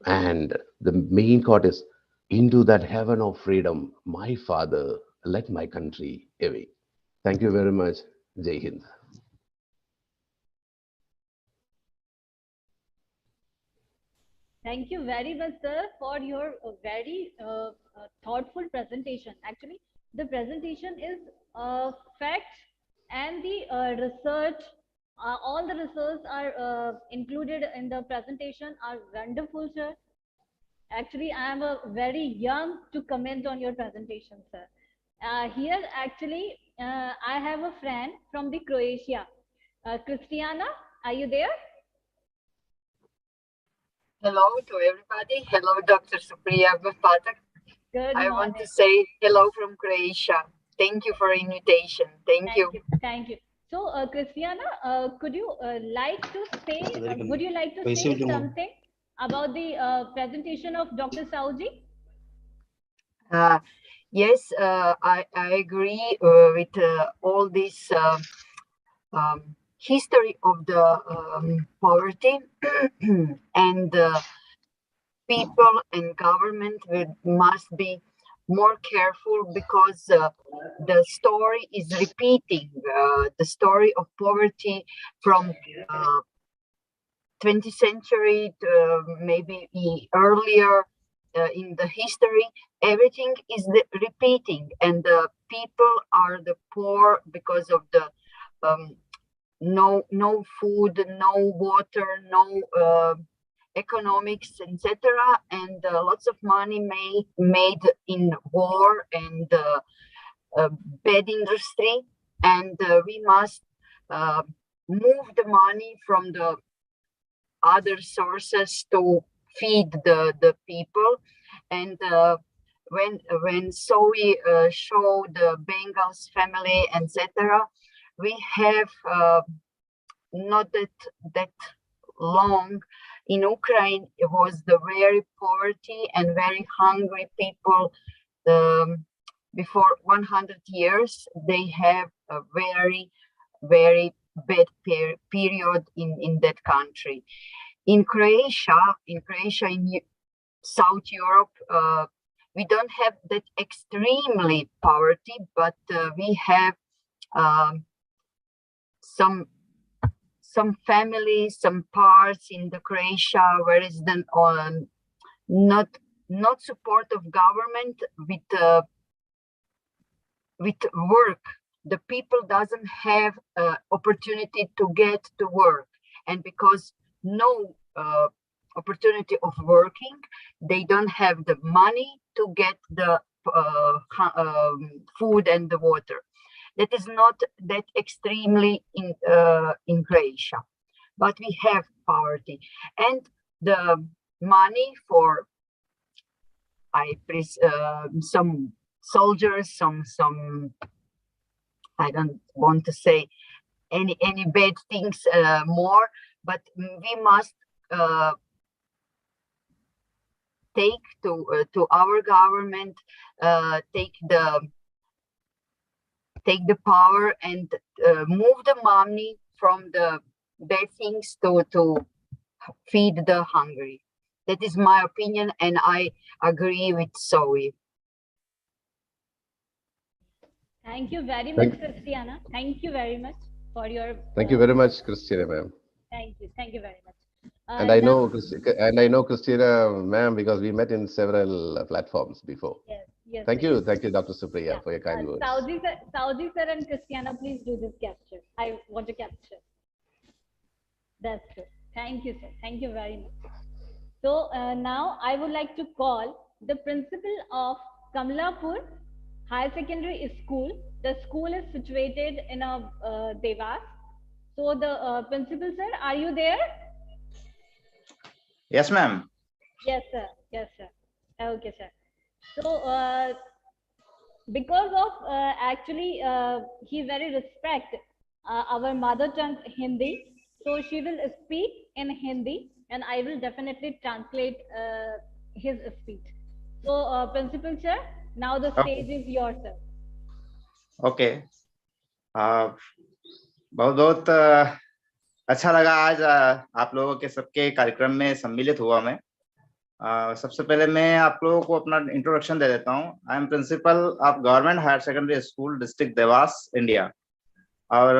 And the main quote is, into that heaven of freedom, my father led my country away. Thank you very much. Jai Hind. Thank you very much, sir, for your very thoughtful presentation. Actually, the presentation is facts and the research. All the research are included in the presentation are wonderful, sir. Actually, I am very young to comment on your presentation, sir. Here, actually, I have a friend from the Croatia. Christiana, are you there? Hello to everybody. Hello, Dr. Supriya Patak. Good I morning. want to say hello from Croatia. Thank you for invitation. Thank you. Thank you. So, Christiana, could you like to say, would you like to say something about the presentation of Dr. Sauji? Yes, I agree with all this history of the poverty and people and government must be more careful because the story is repeating the story of poverty from 20th century to maybe earlier in the history, everything is repeating, and the people are the poor because of the no food, no water, no economics, etc., and lots of money made in war and bad industry, and we must move the money from the other sources to feed the people. And when we show the Bengals family, etc., we have not that long in Ukraine. It was the very poverty and very hungry people. Before 100 years, they have a very bad period in that country. In Croatia, in South Europe, we don't have that extremely poverty, but we have some families, some parts in the Croatia where is then not support of government with work. The people doesn't have opportunity to get to work, and because no opportunity of working, they don't have the money to get the food and the water. That is not that extremely in Croatia, but we have poverty, and the money for some soldiers, some I don't want to say any bad things more, but we must take to our government, take the power and move the money from the bad things to feed the hungry. That is my opinion, and I agree with Zoe. Thank you very much, Christiana. Thank you very much for your. Thank you very much, Christina, ma'am. Thank you very much. And I know Christina, ma'am, because we met in several platforms before. Yes. Thank you, Dr. Supriya, for your kind words. Saudi sir and Christiana, please do this capture. I want to capture. That's good. Thank you, sir. Thank you very much. So now I would like to call the principal of Kamlapur Higher Secondary School. The school is situated in a Devas. So the principal sir, are you there? Yes, ma'am. Yes, sir. Okay, sir. So because of actually he very respect our mother tongue Hindi, so she will speak in Hindi and I will definitely translate his speech. So principal sir, now the stage is yours, sir. Okay. बहुत अच्छा लगा आज आप लोगों के सबके कार्यक्रम में सम्मिलित हुआ मैं। सबसे पहले मैं आप लोगों को अपना इंट्रोडक्शन दे देता हूँ। I am principal of government higher secondary school district Dewas India और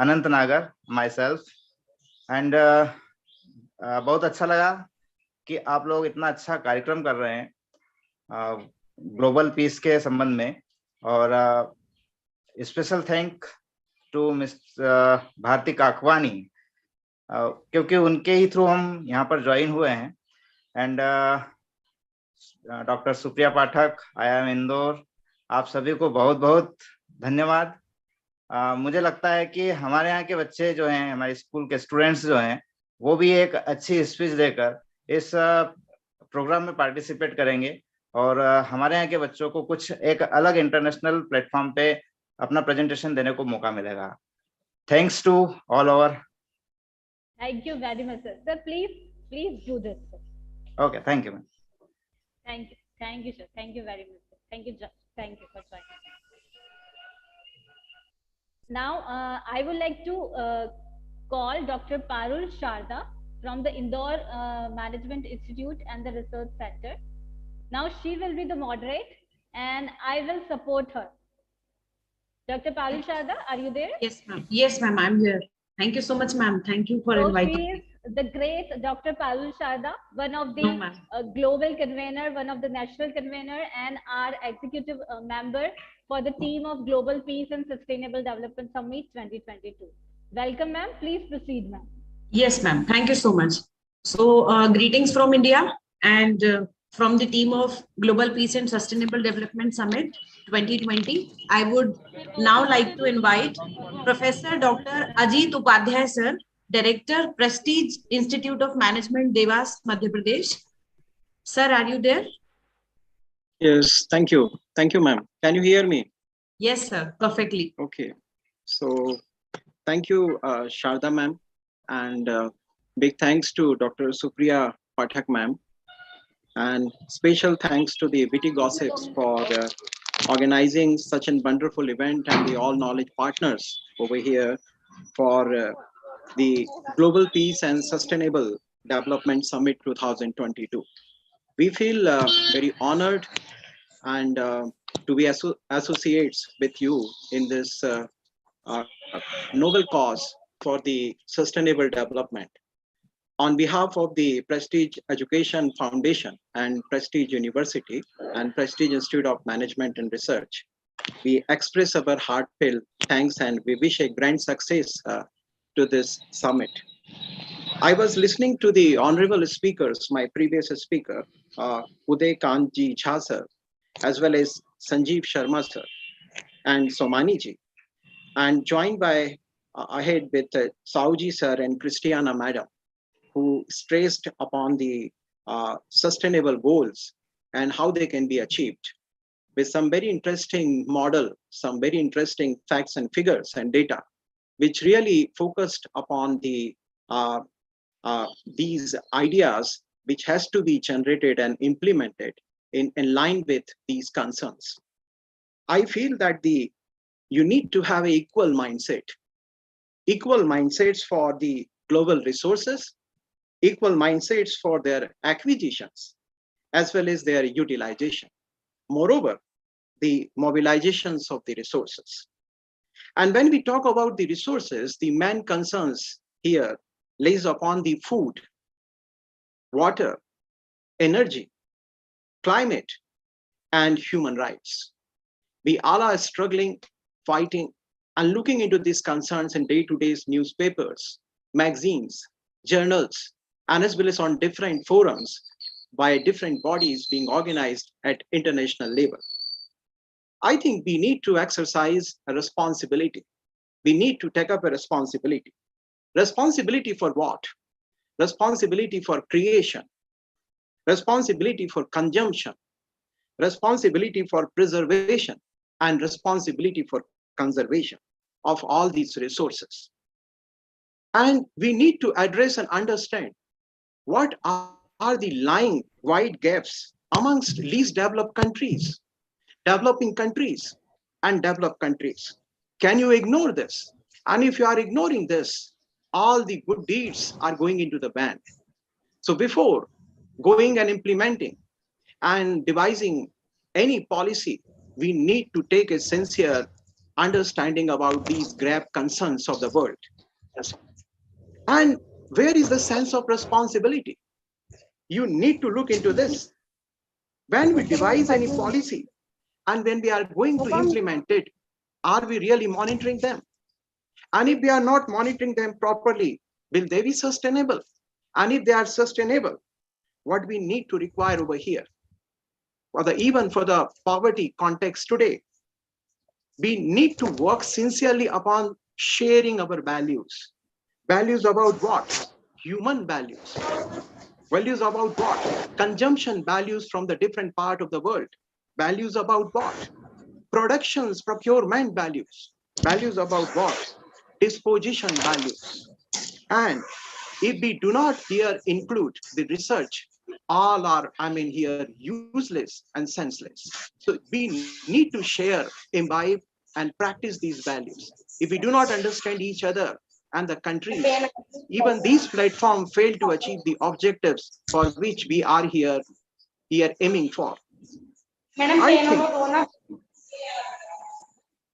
अनंत नागर माई सेल्फ एंड बहुत अच्छा लगा कि आप लोग इतना अच्छा कार्यक्रम कर रहे हैं ग्लोबल पीस के संबंध में और special thank to miss Bharati Kakwani क्योंकि उनके ही थ्रू हम यहाँ पर ज्वाइन हुए हैं and doctor Supriya Pathak IIM Indore, आप सभी को बहुत बहुत धन्यवाद। मुझे लगता है कि हमारे यहाँ के बच्चे जो हैं, हमारे स्कूल के स्टूडेंट्स जो हैं, वो भी एक अच्छी स्पीच देकर इस प्रोग्राम में पार्टिसिपेट करेंगे और हमारे यहाँ के बच्चों को कुछ एक अलग इंटरनेशनल प्लेटफॉर्म पे अपना प्रेजेंटेशन देने को मौका मिलेगा। Thanks to all over. Thank you very much sir. Sir please do this sir. Okay, thank you, ma'am. Thank you, sir. Thank you very much, sir. Thank you for joining. Now, I would like to call Dr. Parul Sharda from the Indore Management Institute and the Research Center. Now, she will be the moderator, and I will support her. Dr. Parul Sharda, are you there? Yes, ma'am. Yes, ma'am. I'm here. Thank you so much, ma'am. Thank you for inviting me. the great Dr. Palul Sharda, one of the No, ma'am. global convener, one of the national convener, and our executive member for the team of Global Peace and Sustainable Development Summit 2022. Welcome, ma'am. Please proceed, ma'am. Yes, ma'am. Thank you so much. So, greetings from India and from the team of Global Peace and Sustainable Development Summit 2020. I would now like to invite Professor Dr. Ajit Upadhyay, sir, Director, Prestige Institute of Management, Devas, Madhya Pradesh. Sir, are you there? Yes, thank you. Thank you, ma'am. Can you hear me? Yes, sir. Perfectly. Okay. So, thank you, Sharda ma'am, and big thanks to Dr. Supriya Pathak ma'am, and special thanks to the Witty Gossips for organizing such a wonderful event, and the All Knowledge Partners over here for the Global Peace and Sustainable Development Summit 2022. We feel very honored and to be associates with you in this noble cause for the sustainable development. On behalf of the Prestige Education Foundation and Prestige University and Prestige Institute of Management and Research, we express our heartfelt thanks and we wish a grand success to this summit. I was listening to the honorable speakers, my previous speaker, Uday Kanji Jha sir, as well as Sanjeev Sharma sir and Somani ji, and joined by ahead with Sauji sir and Christiana madam, who stressed upon the sustainable goals and how they can be achieved with some very interesting model, some very interesting facts and figures and data, which really focused upon the these ideas which has to be generated and implemented in line with these concerns. I feel that you need to have an equal mindsets for the global resources, equal mindsets for their acquisitions, as well as their utilization. Moreover, the mobilizations of the resources. And when we talk about the resources, the main concerns here lays upon the food, water, energy, climate, and human rights. We all are struggling, fighting, and looking into these concerns in day-to-day newspapers, magazines, journals, and as well as on different forums by different bodies being organized at international level. I think we need to exercise a responsibility. We need to take up a responsibility. Responsibility for what? Responsibility for creation, responsibility for consumption, responsibility for preservation, and responsibility for conservation of all these resources. And we need to address and understand what are the lying wide gaps amongst least developed countries, developing countries, and developed countries. Can you ignore this? And if you are ignoring this, all the good deeds are going into the ban. So before going and implementing and devising any policy, we need to take a sincere understanding about these grave concerns of the world. And where is the sense of responsibility? You need to look into this. When we devise any policy and when we are going to implement it, are we really monitoring them? And if we are not monitoring them properly, will they be sustainable? And if they are sustainable, what we need to require over here, even for the poverty context today, we need to work sincerely upon sharing our values. Values about what? Human values. Values about what? Consumption values from the different part of the world. Values about what? Productions, procurement values. Values about what? Disposition values. And if we do not here include the research, all are, here useless and senseless. So we need to share, imbibe, and practice these values. If we do not understand each other and the countries, even these platforms fail to achieve the objectives for which we are here aiming for.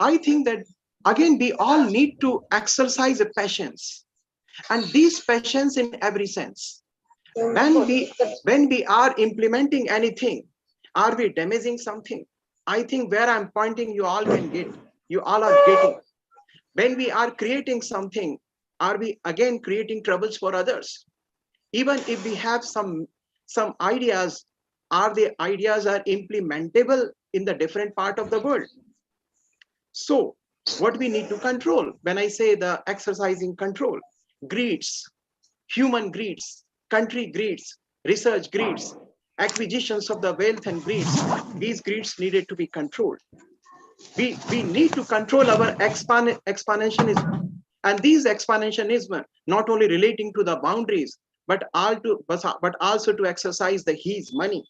I think that again we all need to exercise a patience. And these passions in every sense. When we are implementing anything, are we damaging something? I think where I'm pointing, you all can get, you all are getting. When we are creating something, are we again creating troubles for others? Even if we have some ideas, are the ideas are implementable in the different part of the world? So what we need to control, when I say the exercising control, greeds, human greeds, country greeds, research greeds, acquisitions of the wealth and greeds, these greeds needed to be controlled. We need to control our expansionism. And these expansionism not only relating to the boundaries, but also to exercise the his money,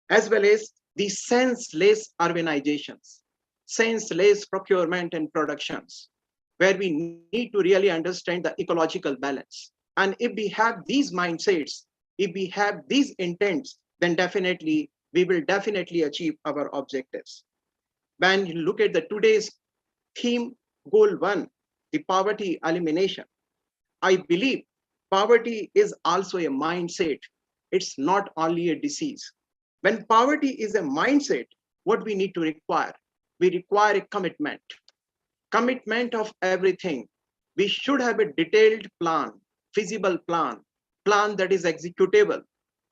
as well as the senseless urbanizations, senseless procurement and productions, where we need to really understand the ecological balance. And if we have these mindsets, if we have these intents, then definitely we will definitely achieve our objectives. When you look at the today's theme, goal 1, the poverty elimination, I believe poverty is also a mindset. It's not only a disease. When poverty is a mindset, what we need to require? We require a commitment of everything. We should have a detailed plan, feasible plan that is executable,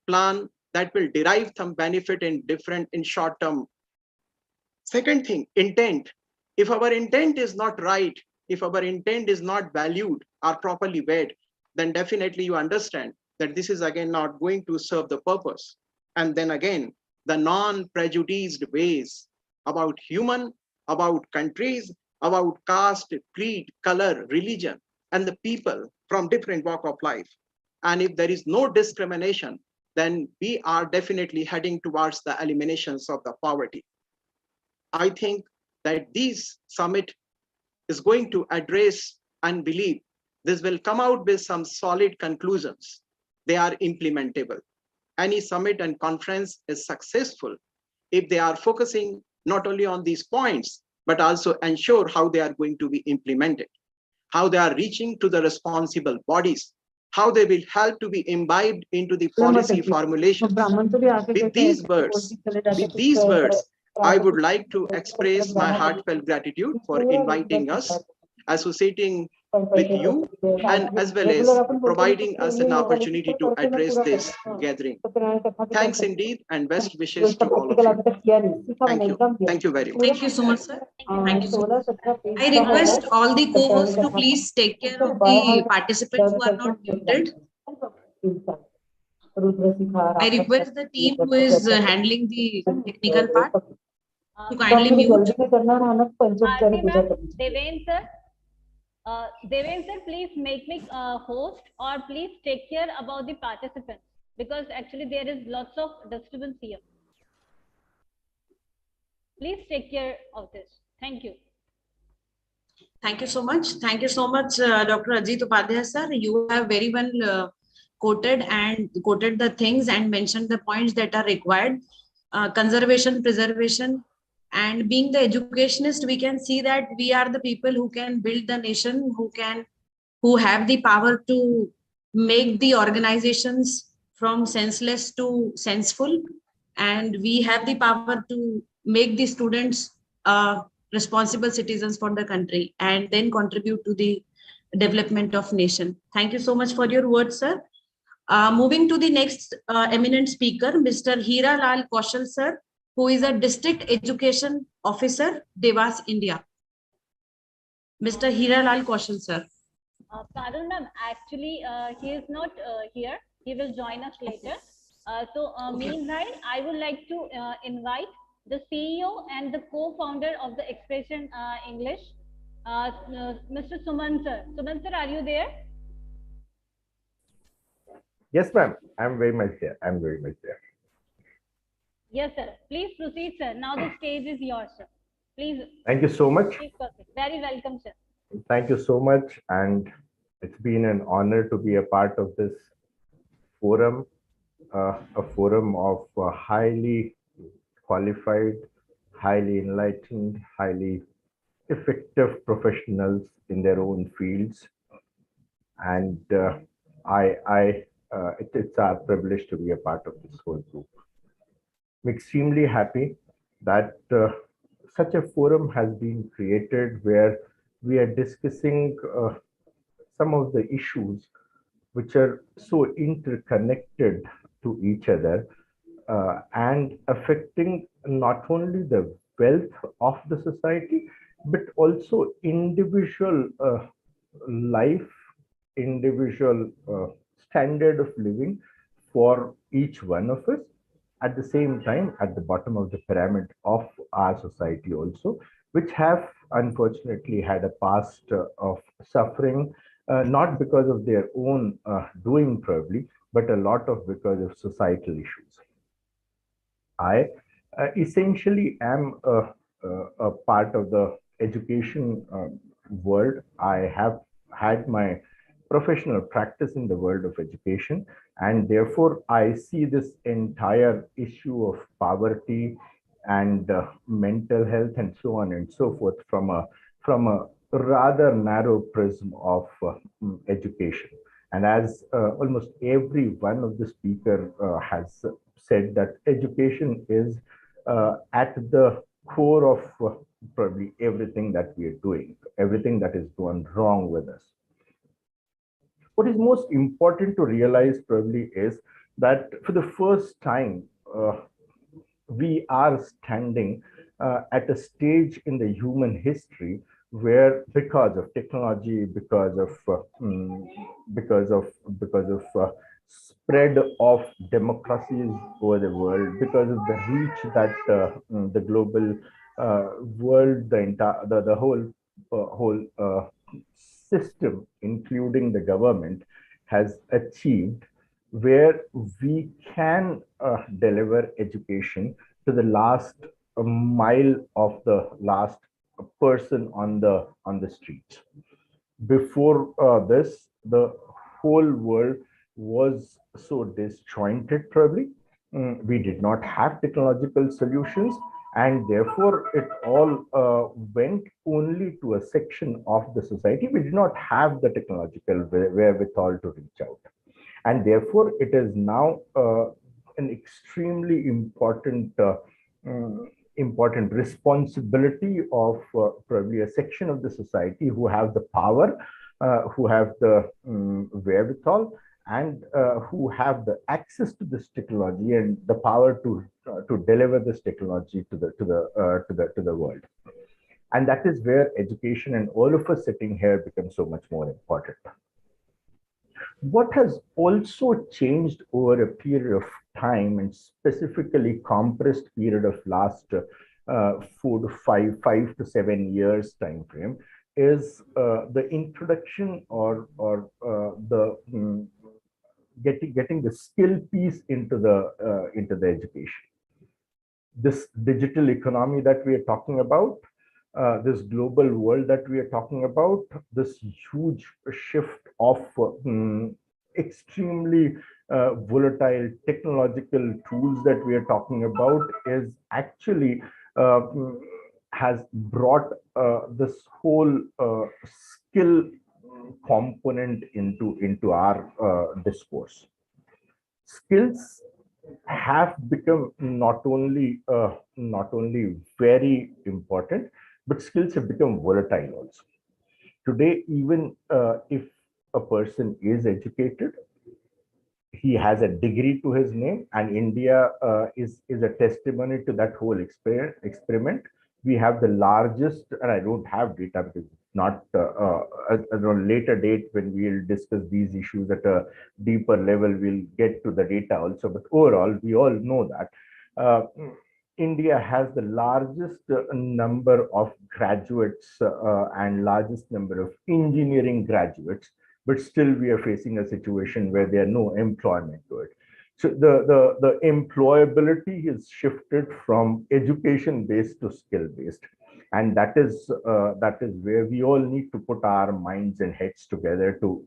plan that will derive some benefit in short term. Second thing, intent. If our intent is not right, if our intent is not valued or properly weighed, then definitely you understand that this is again not going to serve the purpose. And then again, the non-prejudiced ways about human, about countries, about caste, creed, color, religion, and the people from different walk of life. And if there is no discrimination, then we are definitely heading towards the eliminations of the poverty. I think that this summit is going to address and believe this will come out with some solid conclusions. They are implementable. Any summit and conference is successful if they are focusing not only on these points, but also ensure how they are going to be implemented, how they are reaching to the responsible bodies, how they will help to be imbibed into the policy formulation. With these words, I would like to express my heartfelt gratitude for inviting us, associating with you, and as well as providing us an opportunity to address this gathering. Thanks indeed, and best wishes to all of you. Thank you. Thank you very much. Thank you so much, sir. Thank you so much. I request all the co-hosts to please take care of the participants who are not muted. I request the team who is handling the technical part to kindly mute. Deven sir, please make me host, or please take care about the participants, because actually there is lots of disturbance here. Please take care of this. Thank you. Thank you so much. Thank you so much, Dr. Ajit Upadhyay sir. You have very well quoted the things and mentioned the points that are required. Conservation, preservation, and being the educationist, we can see that we are the people who can build the nation, who have the power to make the organizations from senseless to senseful, and we have the power to make the students responsible citizens for the country and then contribute to the development of nation. Thank you so much for your words, sir. Moving to the next eminent speaker, Mr. Hira Lal Kaushal sir, who is a district education officer, Devas, India. Mr. Hira Lal Kaushal sir. Pardon, ma'am. Actually, he is not here. He will join us later. Meanwhile, I would like to invite the CEO and the co-founder of the Expression English, Mr. Suman sir. Suman sir, are you there? Yes, ma'am. I'm very much there. Yes, sir. Please proceed, sir. Now the stage is yours, sir. Please. Thank you so much. Very welcome, sir. Thank you so much. And it's been an honor to be a part of this forum, a forum of highly qualified, highly enlightened, highly effective professionals in their own fields. And it's our privilege to be a part of this whole group. I'm extremely happy that such a forum has been created where we are discussing some of the issues which are so interconnected to each other and affecting not only the wealth of the society, but also individual life, individual standard of living for each one of us. At the same time, at the bottom of the pyramid of our society also, which have unfortunately had a past of suffering, not because of their own doing probably, but a lot of because of societal issues. I essentially am a part of the education world. I have had my professional practice in the world of education, and therefore I see this entire issue of poverty and mental health and so on and so forth from a rather narrow prism of education. And as almost every one of the speaker has said, that education is at the core of probably everything that we are doing, everything that is gone wrong with us. What is most important to realize probably is that for the first time, we are standing at a stage in the human history where, because of technology, because of spread of democracies over the world, because of the reach that the global world, the whole system, including the government, has achieved, where we can deliver education to the last mile of the last person on the street. Before this, the whole world was so disjointed probably. We did not have technological solutions, and therefore it all went only to a section of the society. We did not have the technological wherewithal to reach out. And therefore, it is now an extremely important responsibility of probably a section of the society who have the power, who have the wherewithal, and who have the access to this technology and the power to deliver this technology to the world. And that is where education and all of us sitting here become so much more important. What has also changed over a period of time, and specifically compressed period of last 4 to 5 to 7 years time frame, is the introduction or the getting the skill piece into the education. This digital economy that we are talking about, this global world that we are talking about, this huge shift of extremely volatile technological tools that we are talking about, is actually has brought this whole skill component into our discourse. Skills have become not only very important, but skills have become volatile also. Today, even if a person is educated, he has a degree to his name, and India is a testimony to that whole experiment. We have the largest, and I don't have data because it's not at a later date when we'll discuss these issues at a deeper level, we'll get to the data also. But overall, we all know that India has the largest number of graduates and largest number of engineering graduates, but still we are facing a situation where there are no employment to it. So the employability is shifted from education-based to skill-based. And that is where we all need to put our minds and heads together to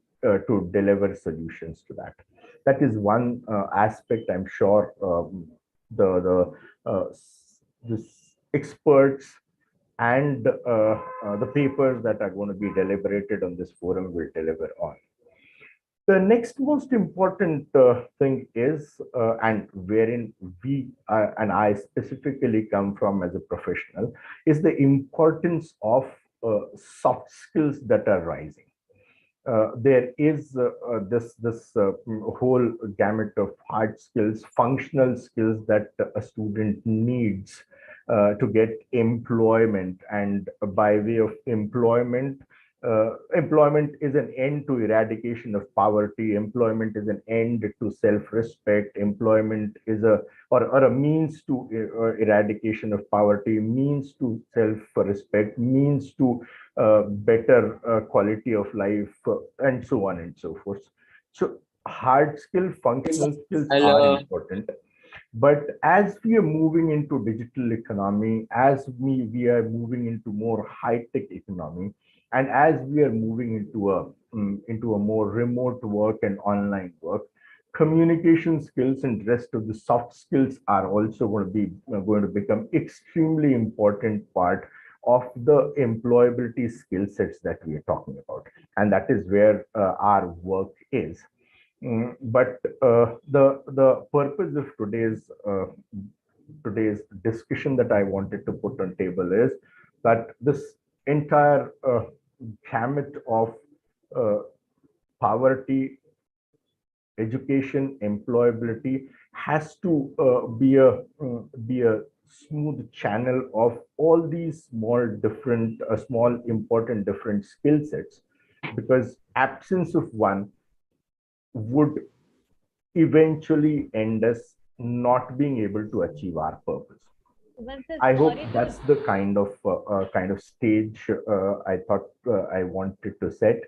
deliver solutions to that. That is one aspect. I'm sure the experts and the papers that are going to be deliberated on this forum will deliver on. The next most important thing is, and wherein we and I specifically come from as a professional, is the importance of soft skills that are rising. There is this whole gamut of hard skills, functional skills that a student needs to get employment, and by way of employment, employment is an end to eradication of poverty. Employment is an end to self-respect. Employment is a means to eradication of poverty, means to self-respect, means to better quality of life, and so on and so forth. So hard skill, functional skills are important. But as we are moving into digital economy, as we are moving into more high-tech economy, and as we are moving into a more remote work and online work, communication skills and rest of the soft skills are also going to become extremely important part of the employability skill sets that we are talking about, and that is where our work is. But the purpose of today's discussion that I wanted to put on table is that this entire gamut of poverty, education, employability has to be a smooth channel of all these small important different skill sets, because absence of one would eventually end us not being able to achieve our purpose. I hope that's the kind of stage I thought I wanted to set.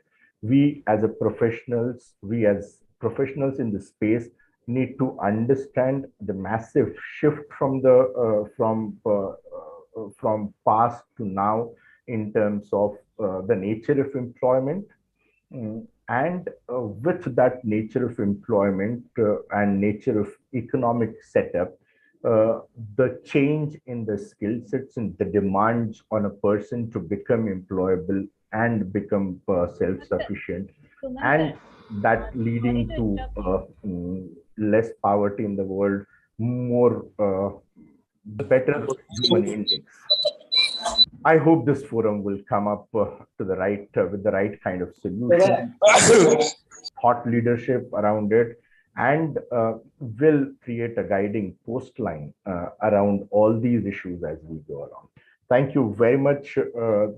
We as professionals in the space need to understand the massive shift from past to now in terms of the nature of employment, and with that nature of employment and nature of economic setup, the change in the skill sets and the demands on a person to become employable and become self-sufficient, and that leading to less poverty in the world, more better human index. I hope this forum will come up with the right kind of solution, thought leadership around it, and will create a guiding post line around all these issues as we go along. Thank you very much to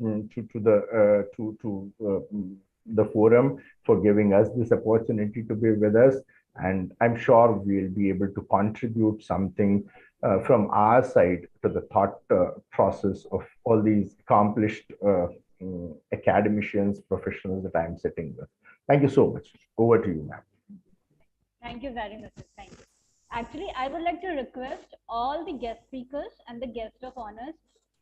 the forum for giving us this opportunity to be with us, and I'm sure we'll be able to contribute something from our side to the thought process of all these accomplished academicians, professionals that I'm sitting with. Thank you so much. Over to you, ma'am. Thank you very much. Thank you. Actually, I would like to request all the guest speakers and the guest of honors,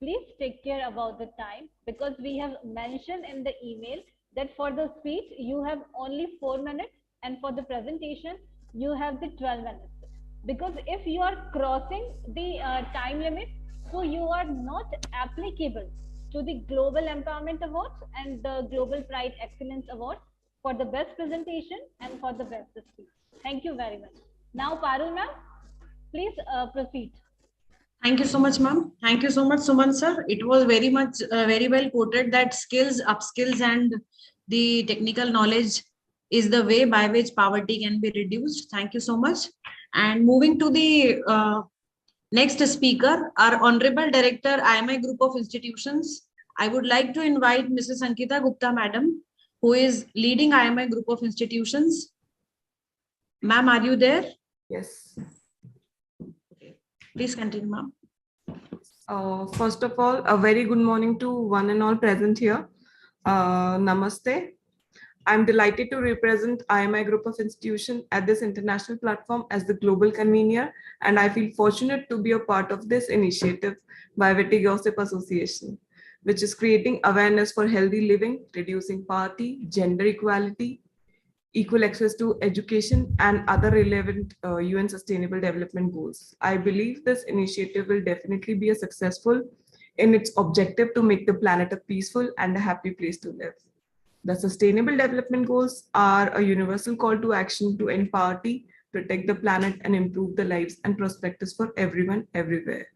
please take care about the time, because we have mentioned in the email that for the speech you have only 4 minutes, and for the presentation you have the 12 minutes. Because if you are crossing the time limit, so you are not applicable to the Global Empowerment Awards and the Global Pride Excellence Awards for the best presentation and for the best speech. Thank you very much. Now, Parul ma'am, please proceed. Thank you so much, ma'am. Thank you so much, Suman sir. It was very much, very well quoted that skills, upskills, and the technical knowledge is the way by which poverty can be reduced. Thank you so much. And moving to the next speaker, our Honorable Director, IMI Group of Institutions. I would like to invite Mrs. Ankita Gupta, Madam, who is leading IMI Group of Institutions. Ma'am, are you there? Yes. Okay. Please continue, ma'am. First of all, a very good morning to one and all present here. Namaste. I'm delighted to represent IMI Group of Institutions at this international platform as the global convener, and I feel fortunate to be a part of this initiative by Richest Association, which is creating awareness for healthy living, reducing poverty, gender equality, equal access to education, and other relevant UN Sustainable Development Goals. I believe this initiative will definitely be a successful in its objective to make the planet a peaceful and a happy place to live. The Sustainable Development Goals are a universal call to action to end poverty, protect the planet, and improve the lives and prospects for everyone, everywhere.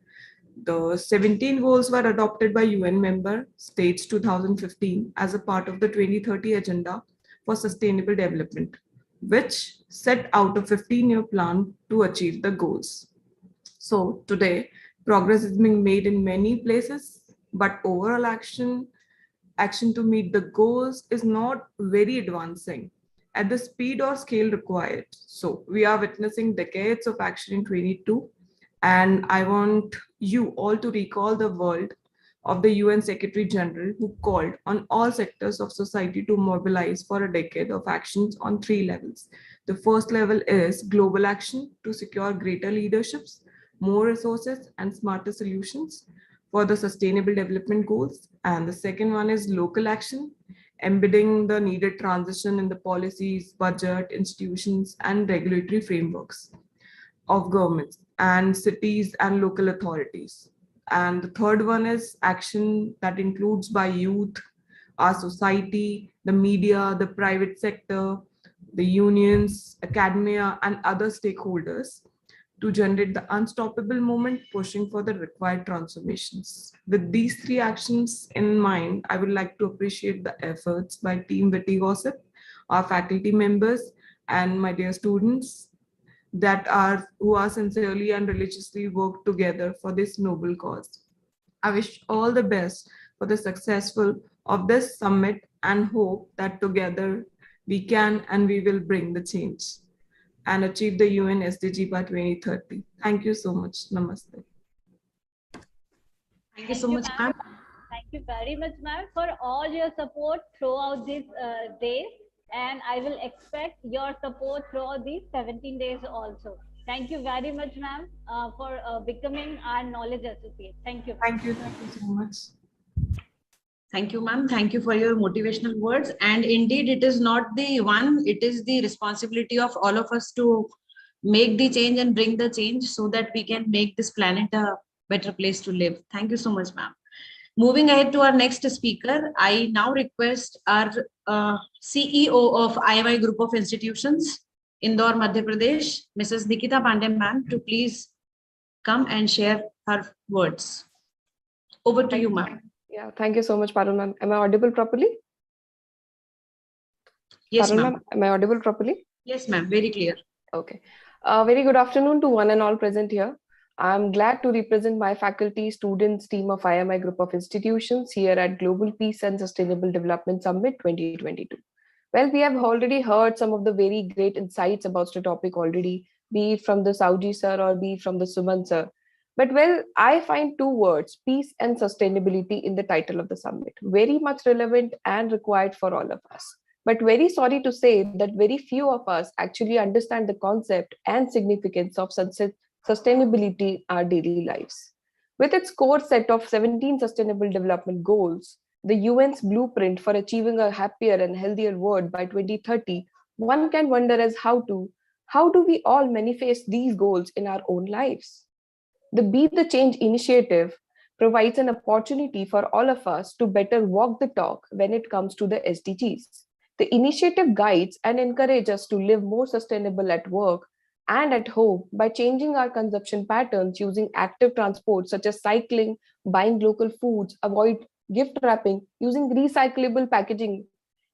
The 17 goals were adopted by UN member states 2015 as a part of the 2030 Agenda for Sustainable Development, which set out a 15-year plan to achieve the goals. So today, progress is being made in many places, but overall action to meet the goals is not very advancing at the speed or scale required. So we are witnessing decades of action in 22, and I want you all to recall the word of the UN Secretary General, who called on all sectors of society to mobilize for a decade of actions on 3 levels. The first level is global action to secure greater leaderships, more resources, and smarter solutions for the Sustainable Development Goals. And the second one is local action, embedding the needed transition in the policies, budget, institutions, and regulatory frameworks of governments and cities and local authorities. And the third one is action that includes by youth, our society, the media, the private sector, the unions, academia, and other stakeholders to generate the unstoppable movement pushing for the required transformations. With these 3 actions in mind, I would like to appreciate the efforts by Team Witty Gossip, our faculty members, and my dear students who are sincerely and religiously work together for this noble cause. I wish all the best for the successful of this summit and hope that together we can and we will bring the change and achieve the UN SDG by 2030. Thank you so much. Namaste. Thank you so much, ma'am. Thank you very much, ma'am, for all your support throughout these days. And I will expect your support throughout these 17 days also. Thank you very much, ma'am, for becoming our knowledge associate. Thank you. Thank you so much. Thank you, ma'am. Thank you for your motivational words. And indeed, it is not the one, it is the responsibility of all of us to make the change and bring the change so that we can make this planet a better place to live. Thank you so much, ma'am. Moving ahead to our next speaker, I now request our CEO of IMI Group of Institutions, Indore, Madhya Pradesh, Mrs. Nikita Pandey, ma'am, to please come and share her words. Over to you, ma'am. Yeah, thank you so much, Parul ma'am. Am I audible properly? Yes, Parul ma'am. Am I audible properly? Yes, ma'am. Very clear. Okay. Very good afternoon to one and all present here. I'm glad to represent my faculty, students, team of IMI Group of Institutions here at Global Peace and Sustainable Development Summit 2022. Well, we have already heard some of the very great insights about the topic already, be it from the Saudi sir or be it from the Suman sir. But well, I find 2 words, peace and sustainability, in the title of the summit, very much relevant and required for all of us. But very sorry to say that very few of us actually understand the concept and significance of sustainability in our daily lives. With its core set of 17 Sustainable Development Goals, the UN's blueprint for achieving a happier and healthier world by 2030, one can wonder as how do we all manifest these goals in our own lives? The Be the Change initiative provides an opportunity for all of us to better walk the talk when it comes to the SDGs. The initiative guides and encourages us to live more sustainable at work and at home by changing our consumption patterns using active transport such as cycling, buying local foods, avoid gift wrapping, using recyclable packaging.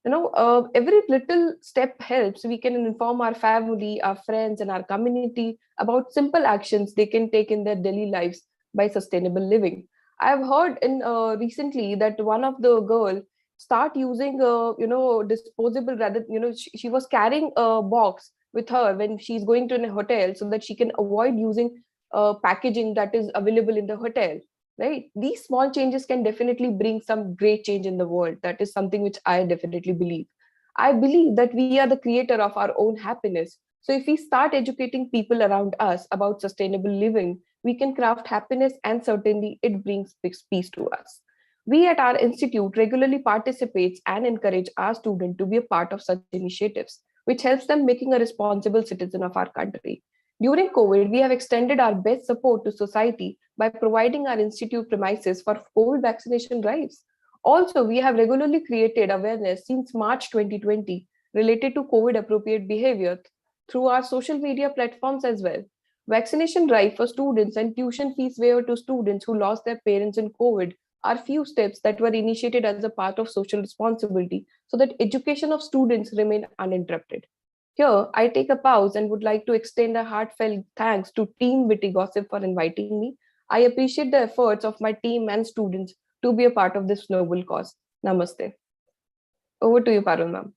Every little step helps. We can inform our family, our friends, and our community about simple actions they can take in their daily lives by sustainable living. I have heard recently that one of the girl start using disposable, rather she was carrying a box with her when she's going to a hotel so that she can avoid using packaging that is available in the hotel. Right? These small changes can definitely bring some great change in the world. That is something which I definitely believe. I believe that we are the creator of our own happiness. So if we start educating people around us about sustainable living, we can craft happiness, and certainly it brings peace to us. We at our institute regularly participate and encourage our students to be a part of such initiatives, which helps them making a responsible citizen of our country. During COVID, we have extended our best support to society by providing our institute premises for COVID vaccination drives. Also, we have regularly created awareness since March 2020 related to COVID appropriate behavior through our social media platforms as well. Vaccination drive for students and tuition fees waiver to students who lost their parents in COVID are few steps that were initiated as a part of social responsibility so that education of students remain uninterrupted. Here, I take a pause and would like to extend a heartfelt thanks to Team Witty Gossip for inviting me. I appreciate the efforts of my team and students to be a part of this noble cause. Namaste. Over to you, Parul ma'am.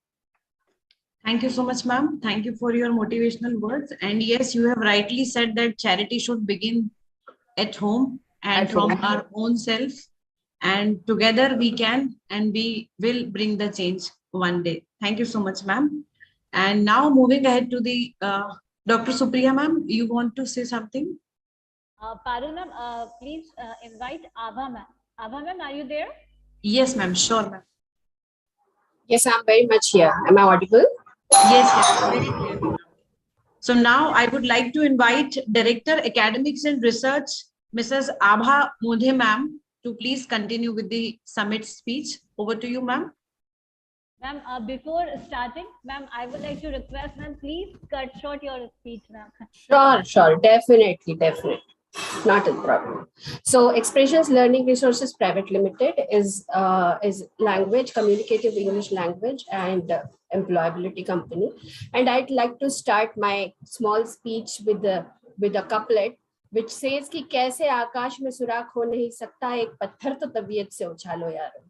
Thank you so much, ma'am. Thank you for your motivational words. And yes, you have rightly said that charity should begin at home and from our own self. And together we can and we will bring the change one day. Thank you so much, ma'am. And now moving ahead to the Dr. Supriya, ma'am, you want to say something? Parul ma'am, please invite Abha ma'am. Abha ma'am, are you there? Yes, ma'am. Sure, ma'am. Yes, I'm very much here. Am I audible? Yes, yes, very clear. So now I would like to invite Director Academics and Research, Mrs. Abha Modhe ma'am, to please continue with the summit speech. Over to you, ma'am. Ma'am, before starting, ma'am, I would like to request, ma'am, please cut short your speech, ma'am. Sure, definitely. Not a problem. So Expressions Learning Resources Private Limited is language, communicative English language and employability company. And I'd like to start my small speech with a couplet which says कि कैसे आकाश में सुराख हो नहीं सकता एक पत्थर तो तबीयत से उछालो यारो.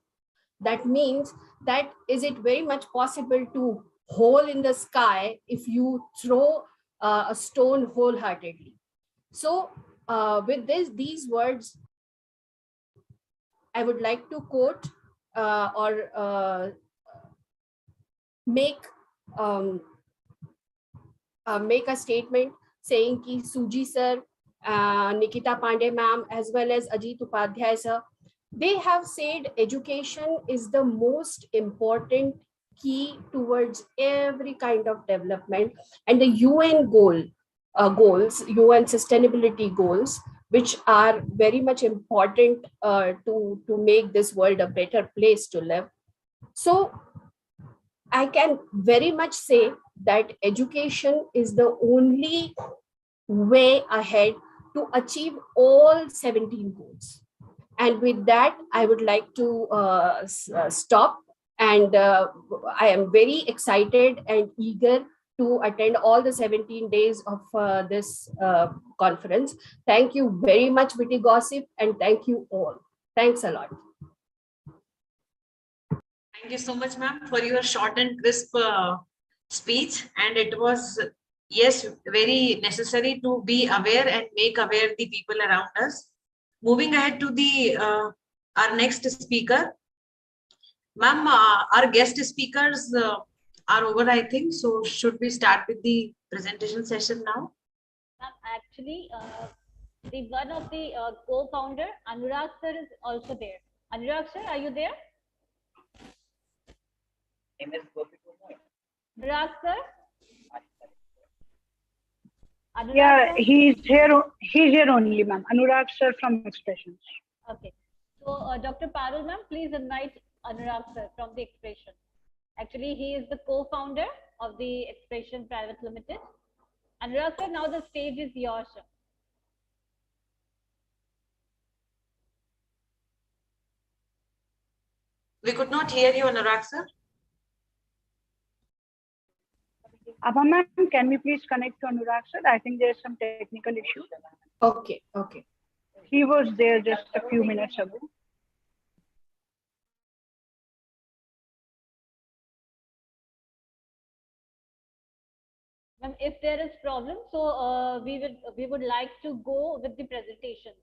That means that is it very much possible to hole in the sky if you throw a stone wholeheartedly. So with these words, I would like to quote or make a statement saying कि Suji sir, Nikita Pandey ma'am, as well as Ajit Upadhyay sir, they have said education is the most important key towards every kind of development, and the UN goals, UN sustainability goals, which are very much important to make this world a better place to live. So I can very much say that education is the only way ahead to achieve all 17 goals. And with that, I would like to stop. And I am very excited and eager to attend all the 17 days of this conference. Thank you very much, Witty Gossip, and thank you all. Thanks a lot. Thank you so much, ma'am, for your short and crisp speech. And it was, yes, very necessary to be aware and make aware the people around us. Moving ahead to the our next speaker. Ma'am, our guest speakers are over, I think. So should we start with the presentation session now? Actually, the one of the co-founder, Anurag sir, is also there. Anurag sir, are you there? Anurag sir? Anurag Yeah, sir? he's here only, ma'am. Anurag sir from Expressions. Okay. So, Dr. Parul ma'am, please invite Anurag sir from the Expression. Actually, he is the co-founder of the Expression Private Limited. Anurag sir, now the stage is yours, sir. We could not hear you, Anurag sir. Abha ma'am, can we please connect to Anurag sir? I think there is some technical issue. Okay. He was there just a few minutes ago. Ma'am, if there is problem, so we would like to go with the presentation.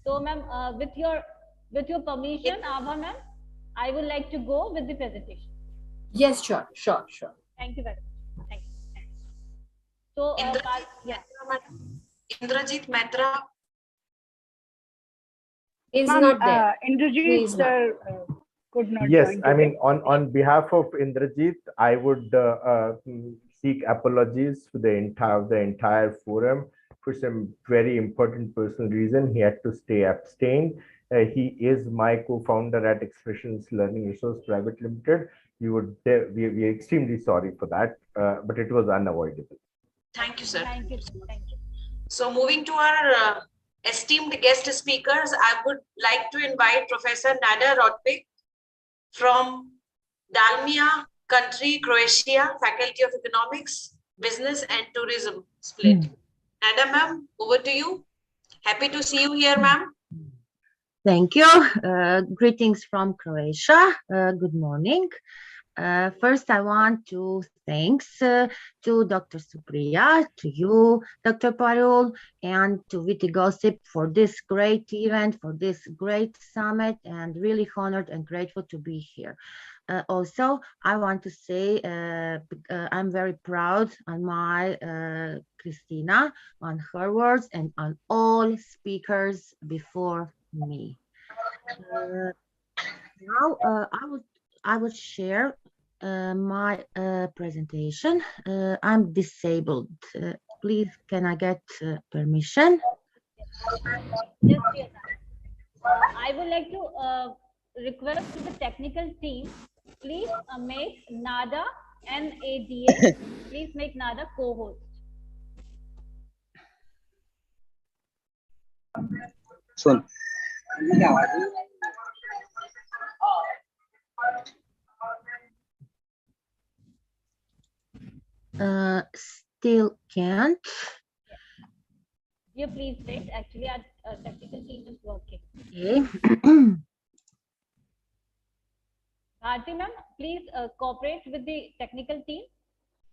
So, ma'am, with your permission, Abha ma'am, I would like to go with the presentation. Yes, sure. Thank you very much. Thank you. So, Indrajit Mehta is not there. Indrajit sir could not Yes, join I today. mean, on behalf of Indrajit, I would seek apologies to the entire forum for some very important personal reason. He had to stay abstained, He is my co-founder at Expressions Learning Resource Private Limited. We are extremely sorry for that, but it was unavoidable. Thank you, sir. Thank you. Thank you. So moving to our esteemed guest speakers, I would like to invite Professor Nada Rotpik from Dalmia country, Croatia, Faculty of Economics, Business and Tourism split. Nada ma'am, over to you. Happy to see you here, ma'am. Thank you. Greetings from Croatia. Good morning. First, I want to thanks to Dr. Supriya, to you, Dr. Parul, and to Viti Gossip for this great event, for this great summit, and really honored and grateful to be here. Also, I want to say I'm very proud on my Christina, on her words, and on all speakers before me. Now I would share my presentation. I'm disabled. Please, can I get permission? Yes, yes. I would like to request the technical team, please make Nada NADA. Please make Nada co-host. Sun. Still can't. You please wait. Actually, our technical team is working. Okay. Bharti ma'am, please cooperate with the technical team.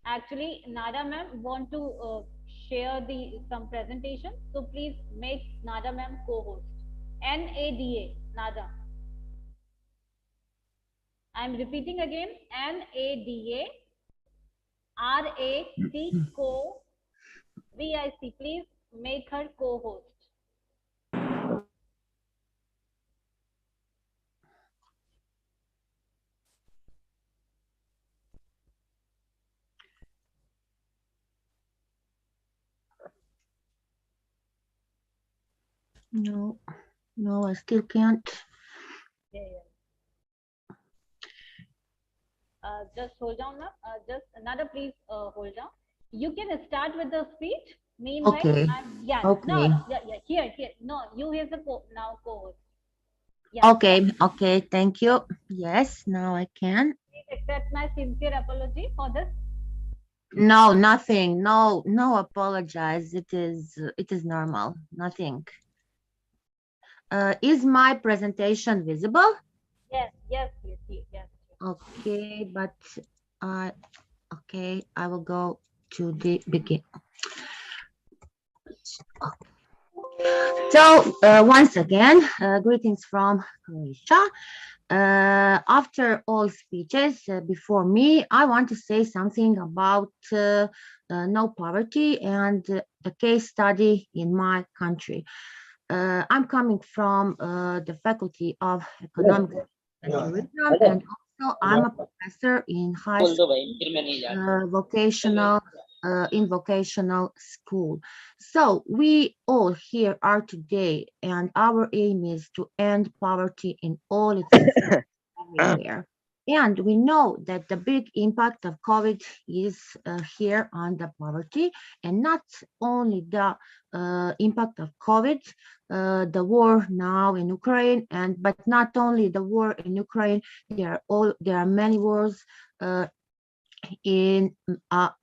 Actually, Nada ma'am want to share some presentation. So please make Nada ma'am co-host. NADA, Nada. I'm repeating again, NADA, RAC co VIC. Please make her co-host. No, I still can't. Yeah. Just hold on, ma'am. Just Nada, please hold on. You can start with the speech. Meanwhile, Okay. Okay. No, here. No, you is the co-host. Yeah. Okay, thank you. Yes, now I can. Please accept my sincere apology for this. No, nothing. No, apologize. It is normal. Nothing. Is my presentation visible? Yes. Okay, but I will go to the begin. So once again, greetings from Croatia. After all speeches before me, I want to say something about no poverty and the case study in my country. I'm coming from the Faculty of Economics and Tourism, and also I'm a professor in high school, vocational school. So we all here are today, and our aim is to end poverty in all its forms everywhere. And we know that the big impact of COVID is here on the poverty, and not only the impact of COVID, the war now in Ukraine, but not only the war in Ukraine, there are many wars in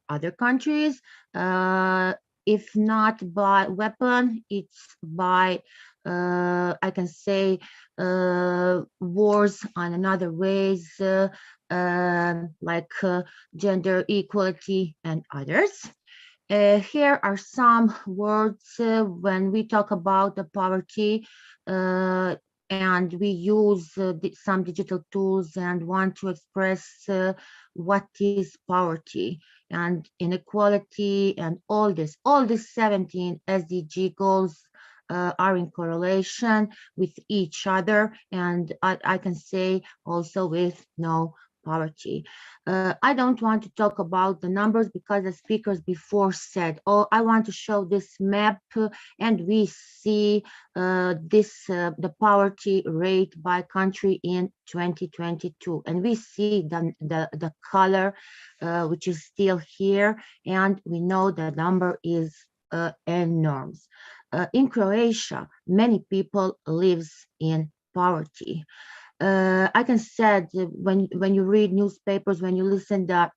other countries. If not by weapon, it's by I can say wars on another ways, like gender equality and others. Here are some words when we talk about the poverty, and we use some digital tools and want to express what is poverty and inequality, and all this 17 SDG goals are in correlation with each other, and I can say also with no poverty. I don't want to talk about the numbers because the speakers before said, oh, I want to show this map and we see the poverty rate by country in 2022. And we see the color, which is still here. And we know the number is enormous. In Croatia, many people lives in poverty. I can say when you read newspapers, when you listen that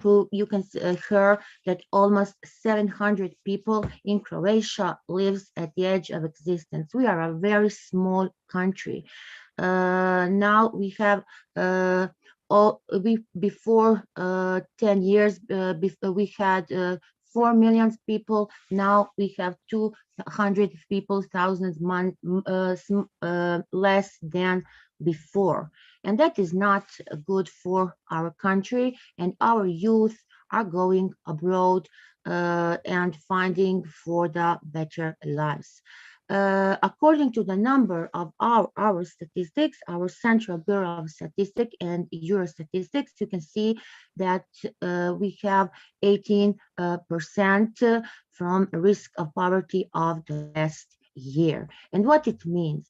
you can hear that almost 700 people in Croatia lives at the edge of existence. We are a very small country. Now we have before 10 years before we had 4 million people. Now we have 200 people, thousands less than before. And that is not good for our country, and our youth are going abroad and finding for the better lives. According to the number of our statistics, our Central Bureau of Statistics and Eurostatistics, you can see that we have 18% from risk of poverty of the last year. And what it means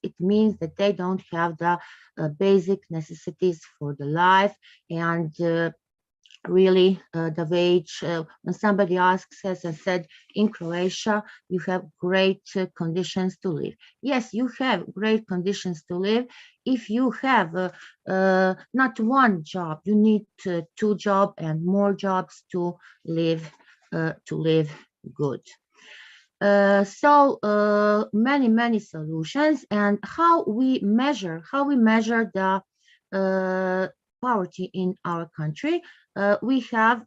that they don't have the basic necessities for the life, and really the wage. When somebody asks us and said, in Croatia, you have great conditions to live. Yes, you have great conditions to live. If you have not one job, you need 2 jobs and more jobs to live good. So many solutions, and how we measure the poverty in our country. We have,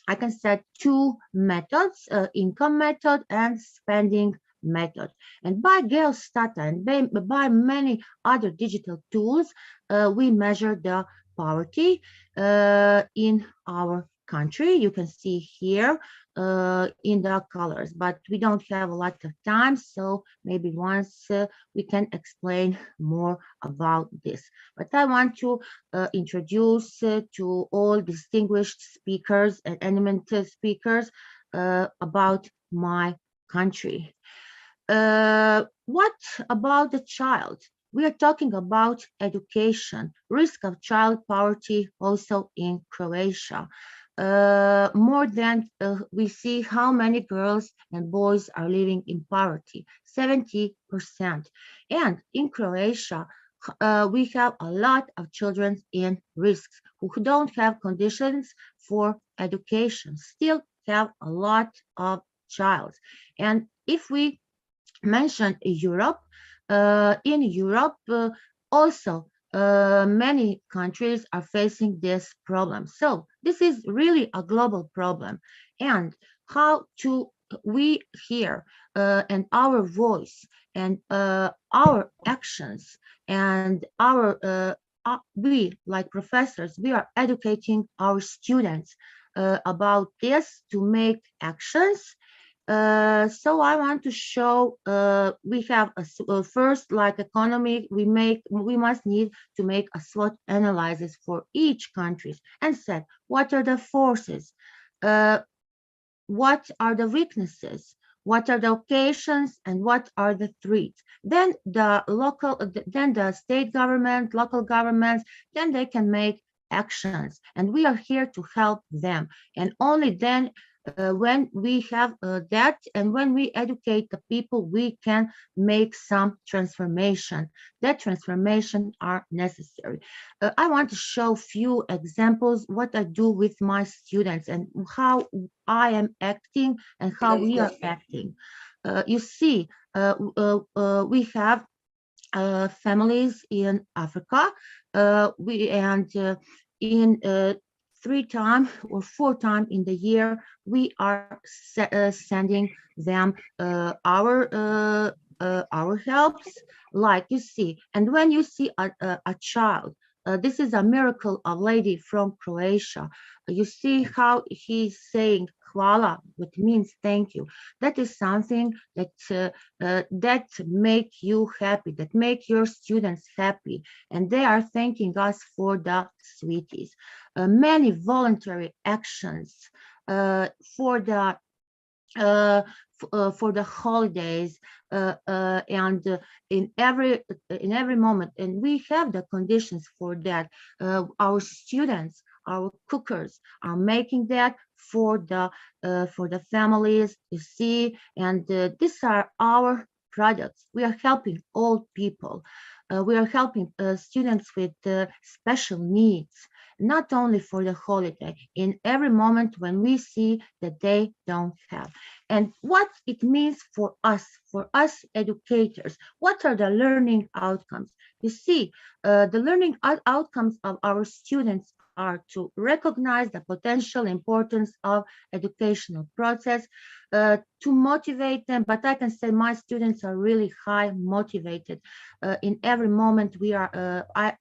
I can say, 2 methods, income method and spending method. And by Geostat and by many other digital tools, we measure the poverty in our country. You can see here in the colors, but we don't have a lot of time, so maybe once we can explain more about this. But I want to introduce to all distinguished speakers and eminent speakers about my country. What about the child? We are talking about education, risk of child poverty also in Croatia. More than we see how many girls and boys are living in poverty, 70%. And in Croatia, we have a lot of children in risks who don't have conditions for education, still have a lot of child. And if we mention Europe, in Europe also many countries are facing this problem. So this is really a global problem, and how to we hear and our voice and our actions and our we like professors, we are educating our students about this to make actions. So I want to show we have a first, like economy, we must need to make a SWOT analysis for each country and said what are the forces, what are the weaknesses, what are the occasions, and what are the threats. Then the state government, local governments, then they can make actions, and we are here to help them. And only then when we have that, and when we educate the people, we can make some transformation. That transformation are necessary. I want to show few examples what I do with my students and how I am acting and how we are acting. You see, we have families in Africa. In 3 times or 4 times in the year, we are sending them our helps, like you see. And when you see a child, this is a miracle, a lady from Croatia. You see how he's saying Hwala, which means thank you. That is something that make you happy, that make your students happy, and they are thanking us for the sweeties. Many voluntary actions for the holidays and in every moment, and we have the conditions for that. Our students, our cookers are making that for the families, you see, and these are our products. We are helping old people. We are helping students with special needs, not only for the holiday, in every moment when we see that they don't have. And what it means for us educators, what are the learning outcomes? You see, the learning outcomes of our students are to recognize the potential importance of educational process, to motivate them, but I can say my students are really high motivated. In every moment we are, I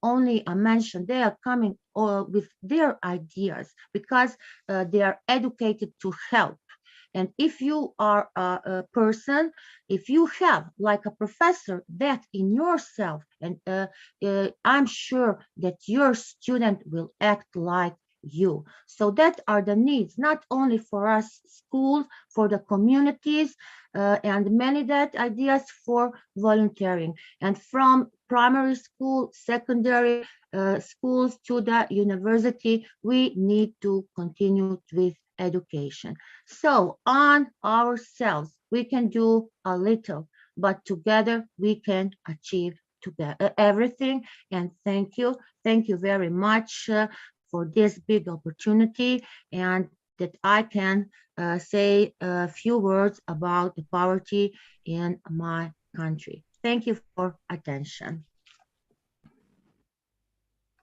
only mentioned they are coming with their ideas because they are educated to help. And if you are a person, if you have like a professor that in yourself, and I'm sure that your student will act like you. So that are the needs, not only for us schools, for the communities, and many that ideas for volunteering. And from primary school, secondary schools to the university, we need to continue with education. So on ourselves, we can do a little, but together we can achieve together everything. And thank you very much for this big opportunity, and that I can say a few words about the poverty in my country. Thank you for attention.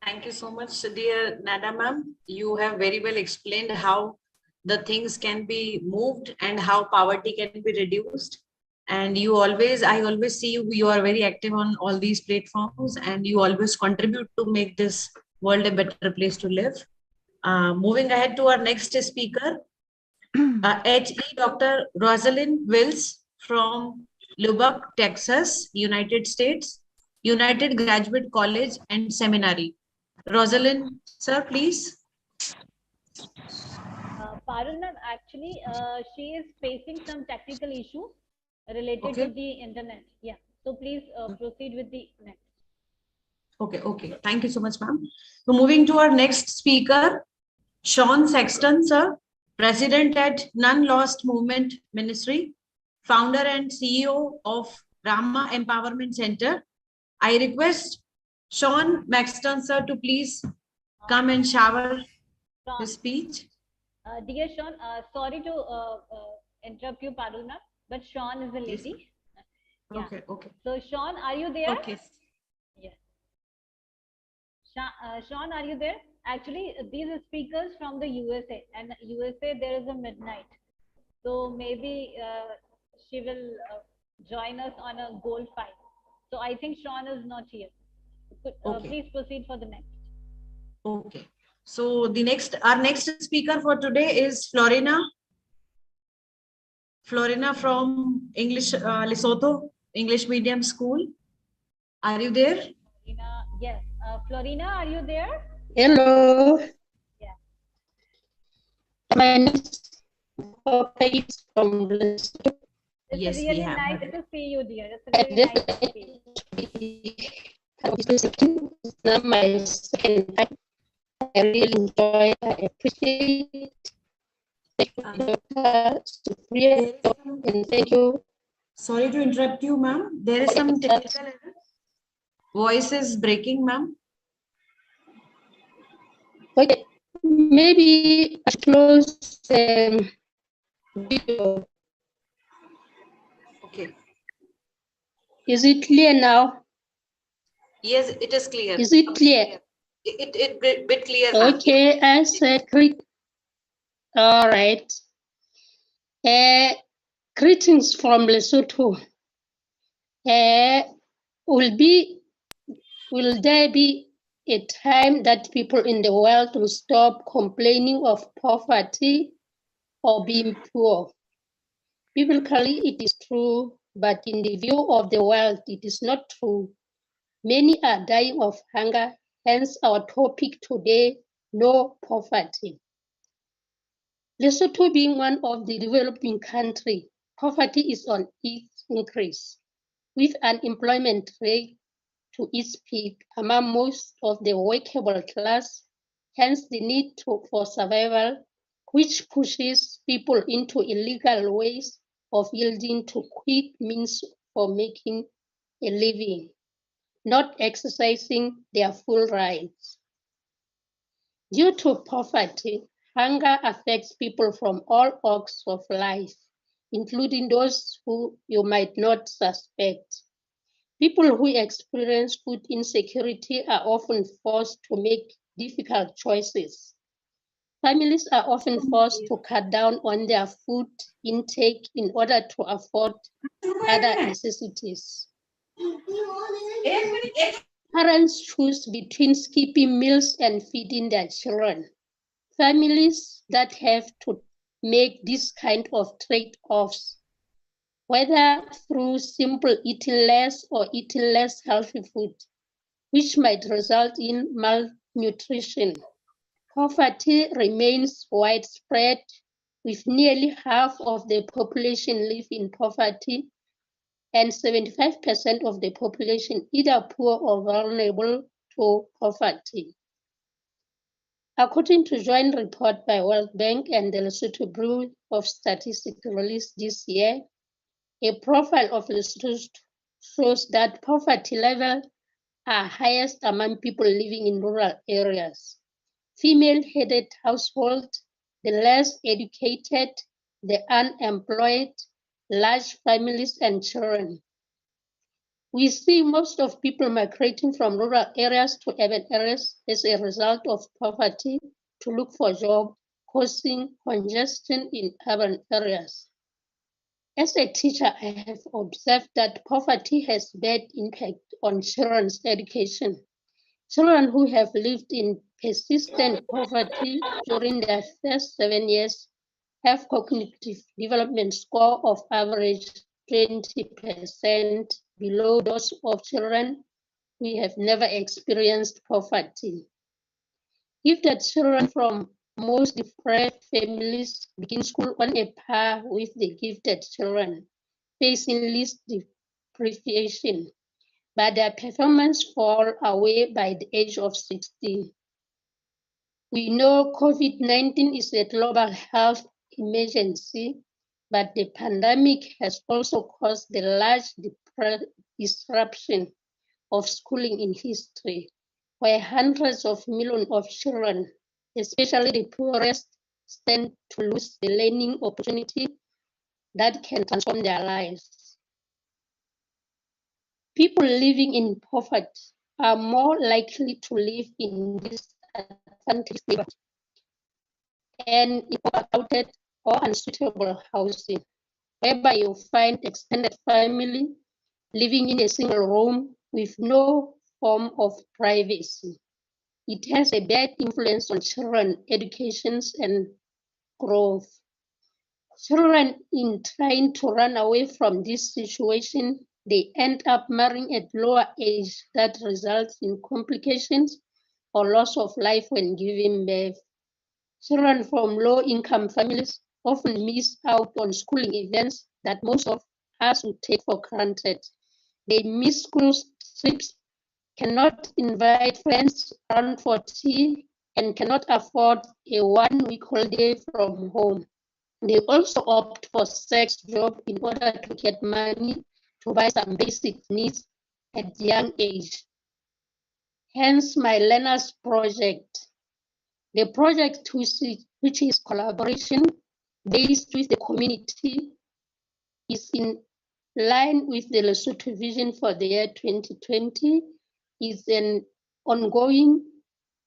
Thank you so much, dear Nada ma'am. You have very well explained how the things can be moved and how poverty can be reduced. And I always see you are very active on all these platforms, and you always contribute to make this world a better place to live. Moving ahead to our next speaker, HE Dr. Rosalind Wills from Lubbock, Texas, United States, United Graduate College and Seminary. Rosalind, sir, please. Parul ma'am, actually, she is facing some technical issues related to the internet. Yeah. So please proceed with the next. Okay. Thank you so much, ma'am. So moving to our next speaker, Sean Sexton, sir, President at None Lost Movement Ministry, founder and CEO of Rama Empowerment Center. I request Sean Sexton, sir, to please come and shower his speech. Dear Sean, sorry to interrupt you, Parul ma'am, but Sean is a lady. Yeah. Okay. So Sean, are you there? Okay. Yes. Sean, are you there? Actually, these are speakers from the USA, and USA there is a midnight. So maybe she will join us on a gold fight. So I think Sean is not here. Please proceed for the next. Okay. So our next speaker for today is Florina from Lesotho English Medium School. Are you there? Florina, yes. Florina, are you there? Hello. Yeah. My name is from Lesotho. It's really nice to see you, dear. It's really nice to see you. It's my second time. I really enjoy, I appreciate. Thank you, Dr. Sudhir, and thank you. Sorry to interrupt you, ma'am. There is some technical error. Voice is breaking, ma'am. Okay, maybe I close the video. Okay. Is it clear now? Yes, it is clear. Is it clear? It bit clear. Okay, I said quick. All right. Greetings from Lesotho. Will there be a time that people in the world will stop complaining of poverty or being poor. Biblically, it is true, but in the view of the world, it is not true. Many are dying of hunger, hence our topic today, no poverty. Lesotho being one of the developing countries, poverty is on its increase, with unemployment rate to its peak among most of the workable class, hence the need for survival, which pushes people into illegal ways of yielding to quick means for making a living, not exercising their full rights. Due to poverty, hunger affects people from all walks of life, including those who you might not suspect. People who experience food insecurity are often forced to make difficult choices. Families are often forced to cut down on their food intake in order to afford other necessities. Parents choose between skipping meals and feeding their children. Families that have to make this kind of trade-offs, whether through simple eating less or eating less healthy food, which might result in malnutrition. Poverty remains widespread, with nearly half of the population live in poverty and 75% of the population either poor or vulnerable to poverty. According to joint report by World Bank and the Lesotho Bureau of Statistics released this year, a profile of Lesotho shows that poverty levels are highest among people living in rural areas. Female-headed households, the less educated, the unemployed, large families, and children. We see most of people migrating from rural areas to urban areas as a result of poverty to look for jobs, causing congestion in urban areas. As a teacher, I have observed that poverty has bad impact on children's education. Children who have lived in persistent poverty during their first 7 years have cognitive development score of average 20% below those of children who have never experienced poverty. If the children from most deprived families begin school on a par with the gifted children, facing least deprivation, but their performance fall away by the age of 16. We know COVID-19 is a global health emergency, but the pandemic has also caused the large disruption of schooling in history, where hundreds of millions of children, especially the poorest, stand to lose the learning opportunity that can transform their lives. People living in poverty are more likely to live in disadvantaged neighborhoods and in overcrowded or unsuitable housing, whereby you find extended family living in a single room with no form of privacy. It has a bad influence on children's education and growth. Children, in trying to run away from this situation, they end up marrying at lower age that results in complications or loss of life when giving birth. Children from low-income families often miss out on schooling events that most of us would take for granted. They miss school trips, cannot invite friends around for tea, and cannot afford a one-week holiday from home. They also opt for sex job in order to get money to buy some basic needs at young age. Hence my learners project. The project, which is collaboration based with the community, is in line with the Lesotho vision for the year 2020, is an ongoing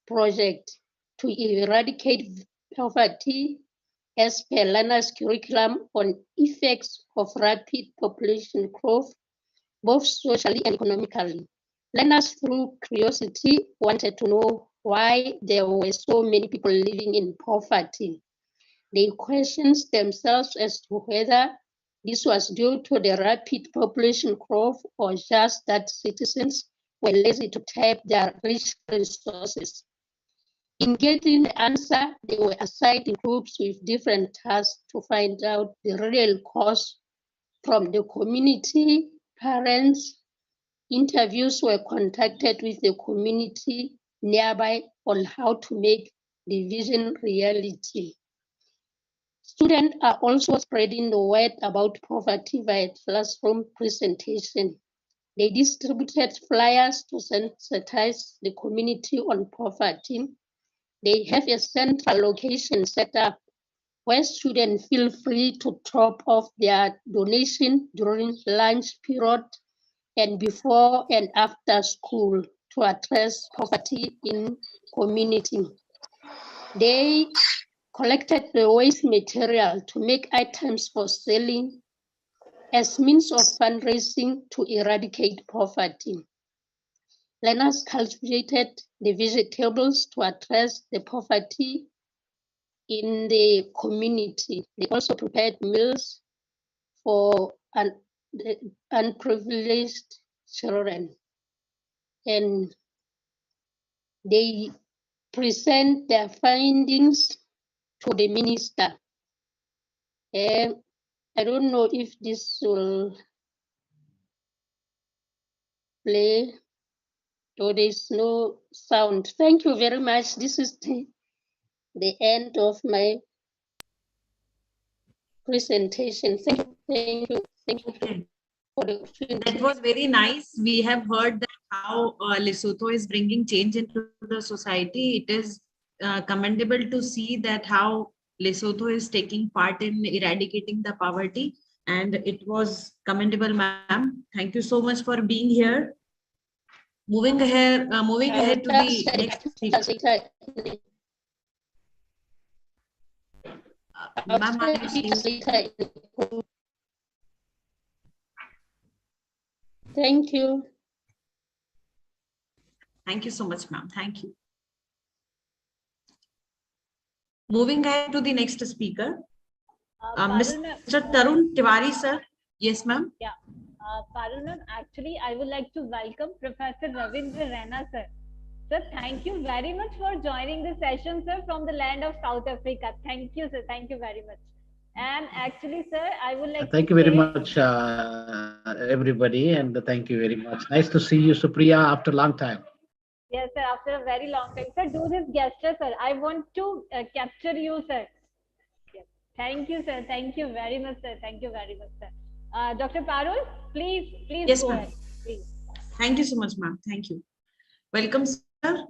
project to eradicate poverty as per learners' curriculum on effects of rapid population growth, both socially and economically. Learners, through curiosity, wanted to know why there were so many people living in poverty. They questioned themselves as to whether this was due to the rapid population growth or just that citizens were lazy to tap their rich resources. In getting the answer, they were assigned in groups with different tasks to find out the real cause from the community, parents. Interviews were conducted with the community nearby on how to make the vision reality. Students are also spreading the word about poverty via classroom presentation. They distributed flyers to sensitize the community on poverty. They have a central location set up where students feel free to drop off their donation during lunch period and before and after school to address poverty in community. They collected the waste material to make items for selling as means of fundraising to eradicate poverty. Learners cultivated the vegetables to address the poverty in the community. They also prepared meals for the unprivileged children. And they present their findings to the minister. I don't know if this will play, or there's no sound. Thank you very much. This is the end of my presentation. Thank you for the opportunity. That was very nice. We have heard that how Lesotho is bringing change into the society. It is commendable to see that how Lesotho is taking part in eradicating the poverty, and it was commendable, ma'am. Thank you so much for being here. Moving ahead to the next speaker. Ma'am, are you seeing? Thank you. Thank you so much, ma'am. Thank you. Moving ahead to the next speaker, Mr. Tarun Tiwari, sir. Yes, ma'am. Yeah. Parul ma'am, actually, I would like to welcome Professor Ravindra Rana, sir. Sir, thank you very much for joining the session, sir, from the land of South Africa. Thank you, sir. Thank you very much. And actually, sir, I would like thank to you very say, much, everybody, and thank you very much. Nice to see you, Supriya, after a long time. yes, sir, after a very long time. Sir, do this gesture, sir. I want to capture you, sir. Yes. Thank you, sir. Thank you very much, sir. Thank you very much, sir. Dr. Parul, please Yes, go ma'am. ahead. Please. Thank you so much, ma'am. Thank you. Welcome, sir.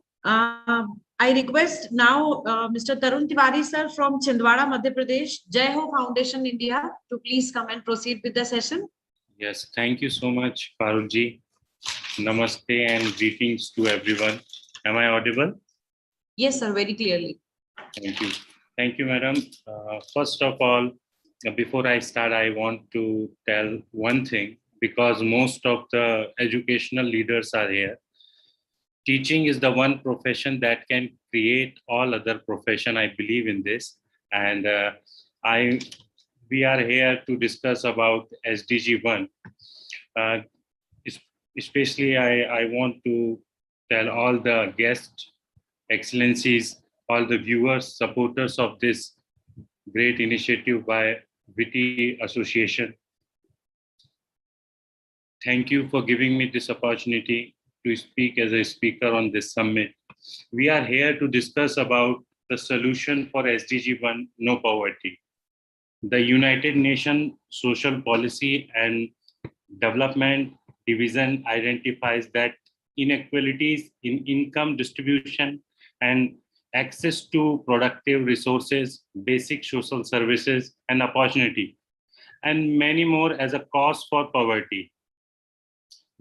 I request now Mr. Tarun Tiwari, sir, from Chhindwara, Madhya Pradesh, Jai Ho Foundation, India, to please come and proceed with the session. Yes, thank you so much, Parulji. Namaste and greetings to everyone. Am I audible? Yes, sir, very clearly. Thank you. Thank you, madam. First of all, before I start, I want to tell one thing, because most of the educational leaders are here. Teaching is the one profession that can create all other profession. I believe in this. And we are here to discuss about SDG 1. Especially, I want to tell all the guests, excellencies, all the viewers, supporters of this great initiative by Witty Association. Thank you for giving me this opportunity to speak as a speaker on this summit. We are here to discuss about the solution for SDG 1, no poverty. The United Nations Social Policy and Development Division identifies that inequalities in income distribution and access to productive resources, basic social services and opportunity, and many more as a cause for poverty.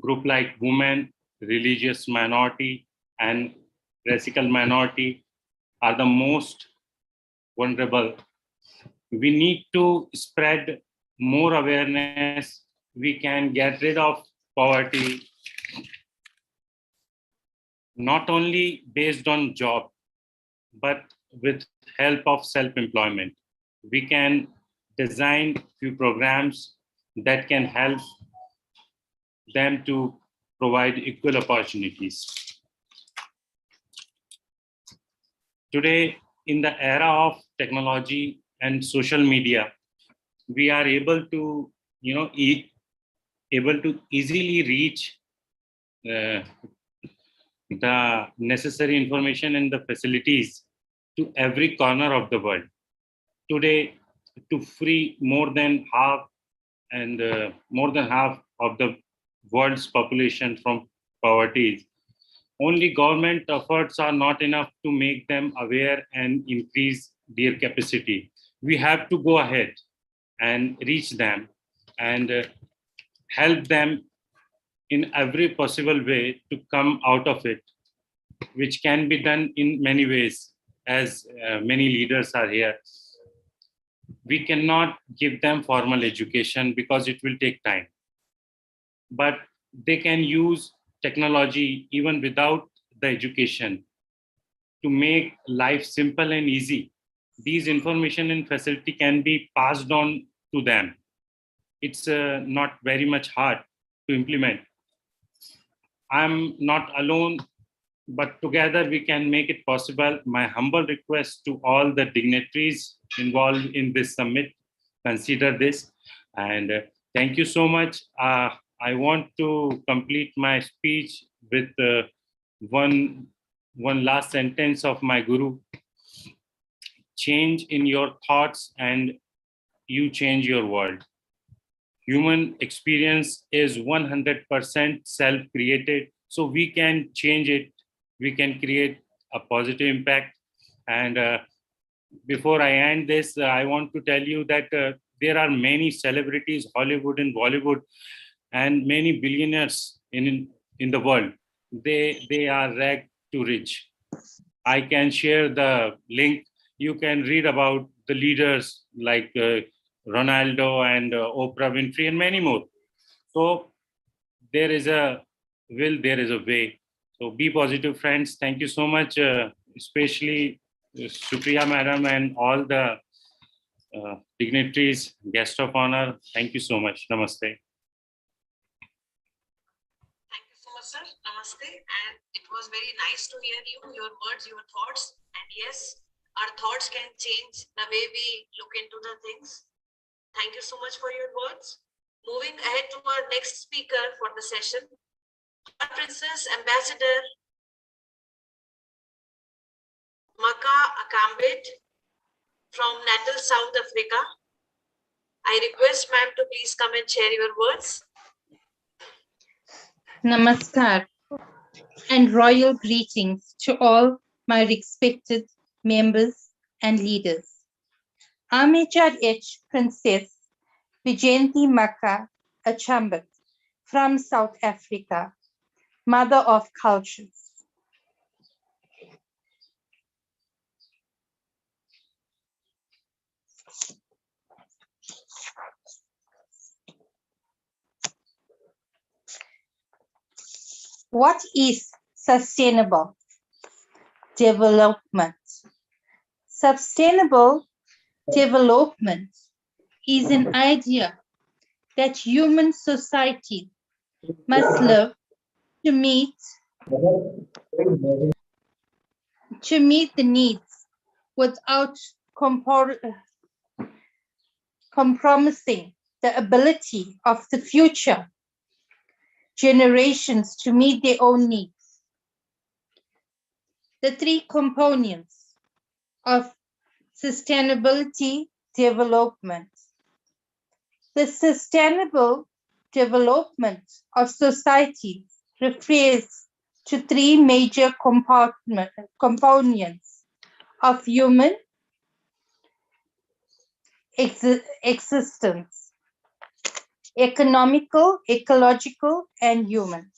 Group like women, religious minority, and racial minority are the most vulnerable. We need to spread more awareness. We can get rid of poverty, not only based on job, but with help of self-employment. we can design few programs that can help them to provide equal opportunities. Today, in the era of technology and social media, we are able to, easily reach the necessary information and the facilities to every corner of the world. Today, to free more than half of the world's population from poverty, only government efforts are not enough to make them aware and increase their capacity. We have to go ahead and reach them and help them in every possible way to come out of it, which can be done in many ways, as many leaders are here. We cannot give them formal education because it will take time, but they can use technology even without the education to make life simple and easy. These information and facility can be passed on to them. It's not very much hard to implement. I'm not alone, but together we can make it possible. My humble request to all the dignitaries involved in this summit, consider this. And thank you so much. I want to complete my speech with one last sentence of my guru. Change in your thoughts and you change your world. Human experience is 100% self-created, so we can change it. We can create a positive impact. And before I end this, I want to tell you that there are many celebrities, Hollywood and Bollywood, and many billionaires in the world. They are ragged to rich. I can share the link. You can read about the leaders like Ronaldo and Oprah Winfrey and many more. So there is a will, there is a way. So be positive, friends. Thank you so much, especially Supriya Madam and all the dignitaries, guest of honor. Thank you so much. Namaste. Thank you so much, sir. Namaste. And it was very nice to hear you, your words, your thoughts. And yes, our thoughts can change the way we look into the things. Thank you so much for your words. Moving ahead to our next speaker for the session, our Princess Ambassador Maka Akambe from Natal, South Africa. I request ma'am to please come and share your words. Namaskar and royal greetings to all my respected members and leaders. I'm HRH Princess Vijayanti Maka Akambe from South Africa, mother of cultures. What is sustainable development? Sustainable development is an idea that human society must live to meet the needs without compromising the ability of the future generations to meet their own needs. The three components of sustainability development. The sustainable development of society refers to three major components of human existence: economical, ecological, and human.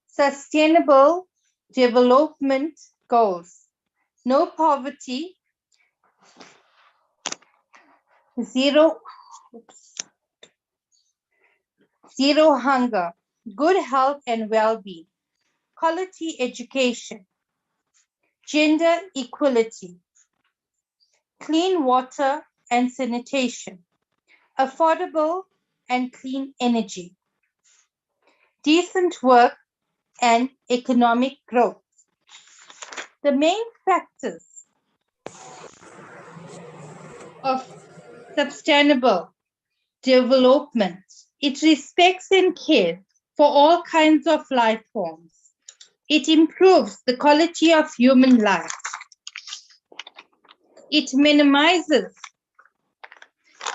Sustainable development goals: no poverty, zero hunger, good health and well-being, quality education, gender equality, clean water and sanitation, affordable and clean energy, decent work and economic growth. The main factors of sustainable development, it respects and cares for all kinds of life forms. It improves the quality of human life. It minimizes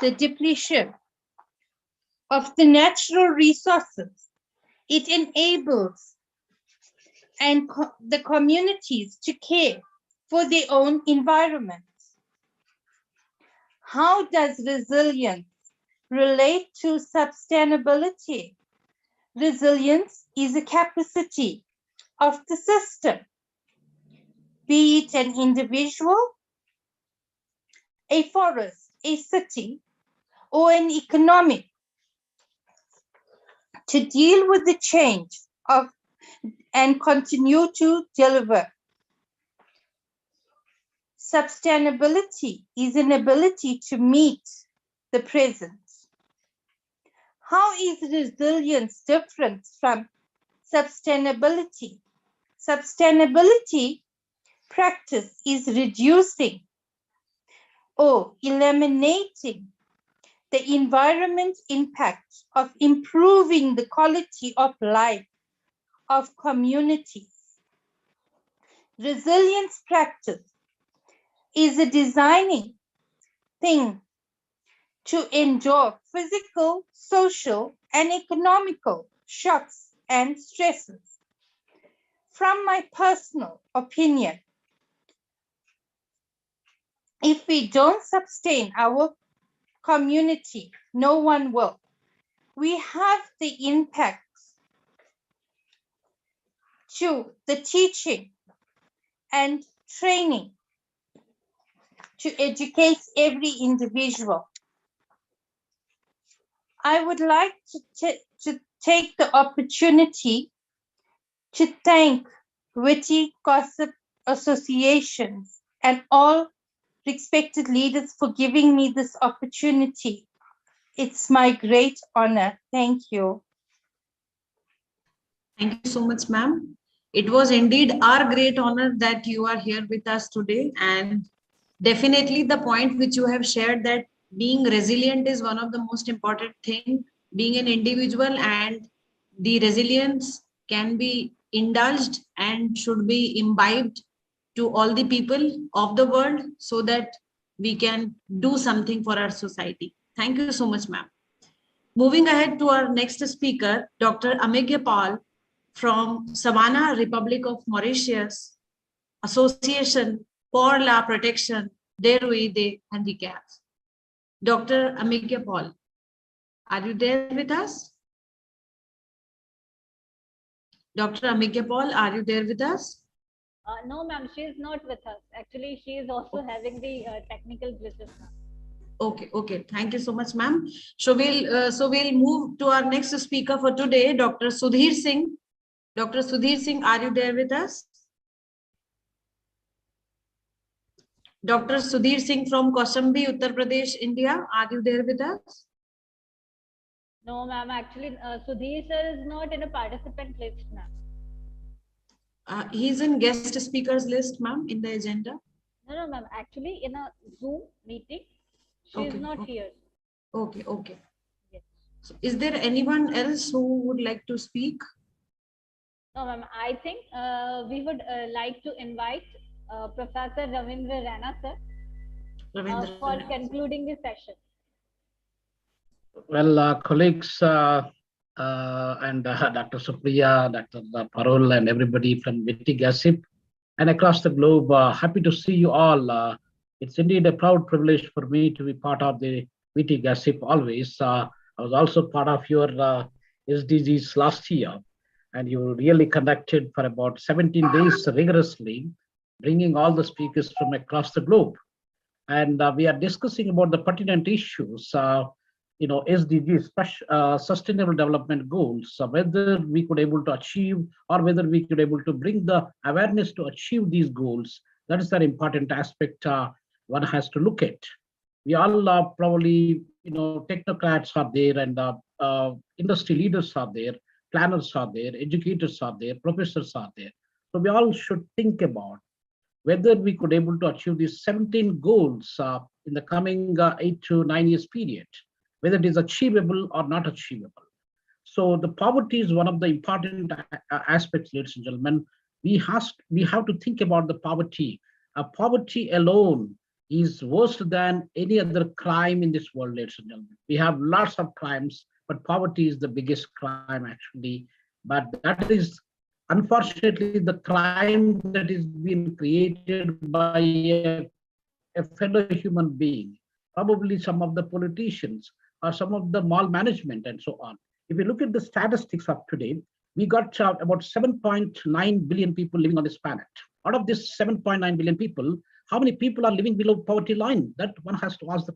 the depletion of the natural resources. It enables the communities to care for their own environment. How does resilience relate to sustainability? Resilience is a capacity of the system, be it an individual, a forest, a city, or an economic, to deal with the change of and continue to deliver. Sustainability is an ability to meet the present. How is resilience different from sustainability? Sustainability practice is reducing or eliminating the environment impact of improving the quality of life of communities. Resilience practice is a designing thing to endure physical, social, and economical shocks and stresses. From my personal opinion, if we don't sustain our community, no one will. We have the impacts to the teaching and training to educate every individual. I would like to take the opportunity to thank Witty Gossip Associations and all respected leaders for giving me this opportunity. It's my great honor. Thank you. Thank you so much, ma'am. It was indeed our great honor that you are here with us today. And definitely the point which you have shared, that being resilient is one of the most important thing, being an individual, and the resilience can be indulged and should be imbibed to all the people of the world so that we can do something for our society. Thank you so much, ma'am. Moving ahead to our next speaker, Dr. Amigya Paul from Savannah, Republic of Mauritius, Association for La Protection des Handicaps. Dr. Amigya Paul, are you there with us? Dr. Amigya Paul, are you there with us? No, ma'am, she is not with us. Actually, she is also having the technical glitches now. Okay. Thank you so much, ma'am. So we'll move to our next speaker for today, Dr. Sudhir Singh. Dr. Sudhir Singh, are you there with us? Dr. Sudhir Singh from Kaushambi, Uttar Pradesh, India, are you there with us? No, ma'am. Actually, Sudhir sir is not in a participant list, ma'am. He's in guest speakers list, ma'am, in the agenda. No, ma'am. Actually, in a Zoom meeting, she is not here. Okay. Yes. So is there anyone else who would like to speak? No, ma'am. I think we would like to invite Professor Ravindra Rana, sir, for concluding the session. Well, colleagues and Dr. Supriya, Dr. Parul, and everybody from Witty Gossip and across the globe, happy to see you all. It's indeed a proud privilege for me to be part of the Witty Gossip always. I was also part of your SDGs last year, and you really conducted for about 17 days rigorously, bringing all the speakers from across the globe. And we are discussing about the pertinent issues, SDGs, Sustainable Development Goals, whether we could able to achieve or whether we could able to bring the awareness to achieve these goals. That is an important aspect one has to look at. We all probably, technocrats are there, and industry leaders are there, planners are there, educators are there, professors are there. So we all should think about whether we could able to achieve these 17 goals in the coming 8 to 9 years period, whether it is achievable or not achievable. So the poverty is one of the important aspects, ladies and gentlemen. We have to think about the poverty. Poverty alone is worse than any other crime in this world, ladies and gentlemen. We have lots of crimes, but poverty is the biggest crime actually. But that is unfortunately the crime that is being created by a fellow human being, probably some of the politicians or some of the mall management and so on. If you look at the statistics of today, we got about 7.9 billion people living on this planet. Out of this 7.9 billion people, how many people are living below poverty line? That one has to ask the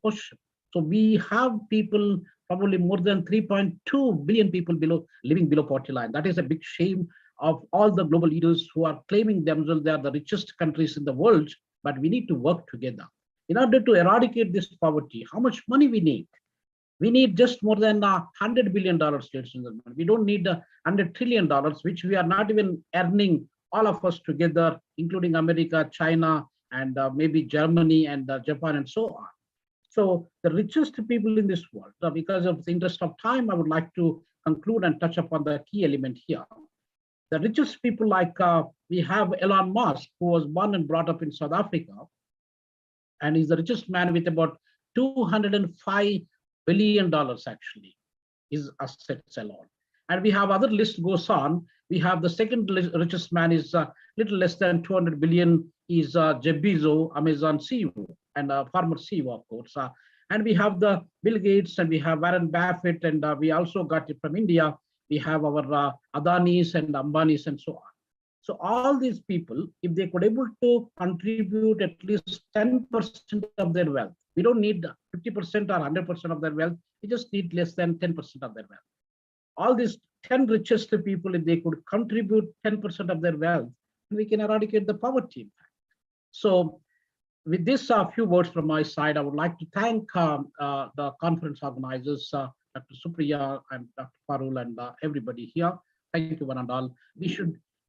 question. So we have people, probably more than 3.2 billion people living below poverty line. That is a big shame of all the global leaders who are claiming themselves they are the richest countries in the world, but we need to work together. In order to eradicate this poverty, how much money we need? We need just more than $100 billion, ladies and gentlemen. We don't need $100 trillion, which we are not even earning, all of us together, including America, China, and maybe Germany and Japan and so on. So the richest people in this world, because of the interest of time, I would like to conclude and touch upon the key element here. The richest people, like we have Elon Musk, who was born and brought up in South Africa, and he's the richest man with about $205 billion actually, his assets alone. And we have other list goes on. We have the second richest man is little less than 200 billion is Jeff Bezos, Amazon CEO and former CEO, of course. And we have the Bill Gates and we have Warren Buffett, and we also got it from India. We have our Adanis and Ambanis and so on. So all these people, if they could able to contribute at least 10% of their wealth, we don't need 50% or 100% of their wealth. We just need less than 10% of their wealth. All these 10 richest people, if they could contribute 10% of their wealth, we can eradicate the poverty. So with this few words from my side, I would like to thank the conference organizers, Dr. Supriya and Dr. Parul and everybody here. Thank you one and all.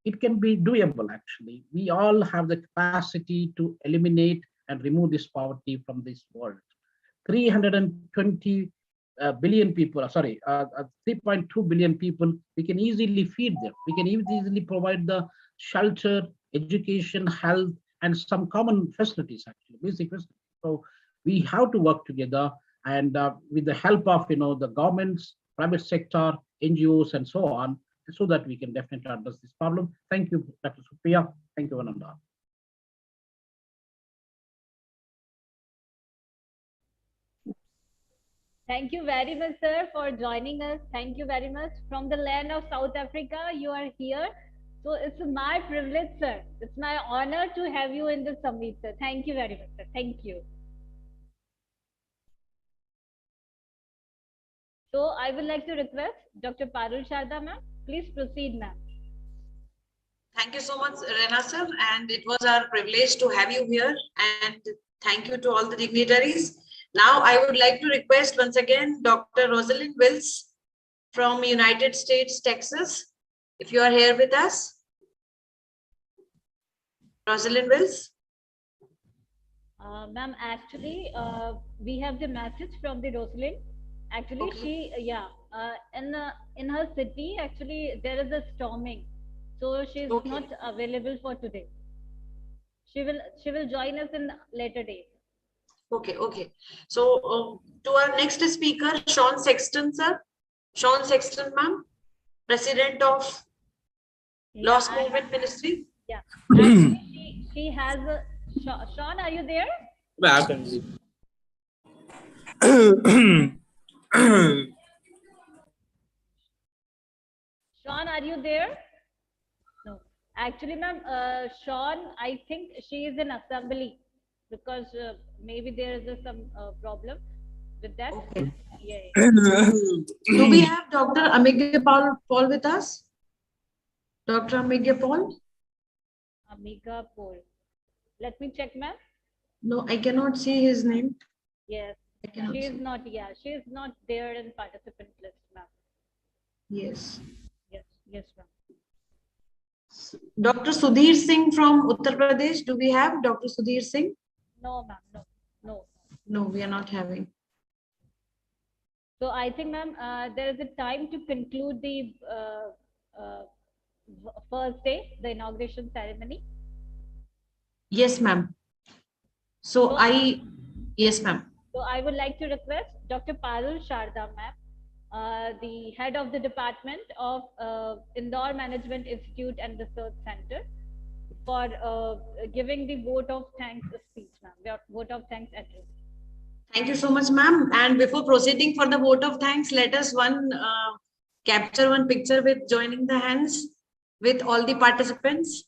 It can be doable actually. We all have the capacity to eliminate and remove this poverty from this world. 320 billion people, 3.2 billion people, we can easily feed them. We can easily provide the shelter, education, health, and some common facilities actually, basic facilities. So we have to work together, and with the help of the governments, private sector, NGOs, and so on, so that we can definitely address this problem. Thank you, Dr. Supriya. Thank you, Ananda. Thank you very much, sir, for joining us. Thank you very much. From the land of South Africa, you are here. So it's my privilege, sir. It's my honor to have you in the summit, sir. Thank you very much, sir. Thank you. So I would like to request Dr. Parul Sharda, ma'am. Please proceed, ma'am. Thank you so much, Rena sir, and it was our privilege to have you here, and thank you to all the dignitaries. Now I would like to request once again Dr. Rosalind Wills from United States, Texas, if you are here with us. Rosalind Wills. Ma'am, actually, we have the message from the Rosalind. Actually, okay. In her city, actually, there is a storming. So she is not available for today. She will join us in later days. Okay. So to our next speaker, Sean Sexton, sir. Sean Sexton, ma'am, President of Lost Movement Ministry. Yeah. Actually, she has a Sean, are you there? Sean, are you there? No. Actually, ma'am, Sean, I think she is in assembly because maybe there is some problem with that. Okay. Yeah. Do we have Dr. Amigya Paul with us? Dr. Amigya Paul? Amigya Paul. Let me check, ma'am. No, I cannot see his name. Yes, I cannot she is see. not. Yeah, she is not there in participant list, ma'am. Yes. Yes, yes, ma'am. Dr. Sudhir Singh from Uttar Pradesh. Do we have Dr. Sudhir Singh? No, ma'am. No, no. No, we are not having. So I think, ma'am, there is a time to conclude the first day, the inauguration ceremony. Yes, ma'am. So yes, ma'am. So I would like to request Dr. Parul Sharda, ma'am, the head of the department of Indore Management Institute and Research Center, for giving the vote of thanks speech, ma'am, vote of thanks address. Thank you so much, ma'am. And before proceeding for the vote of thanks, let us capture one picture with joining the hands with all the participants.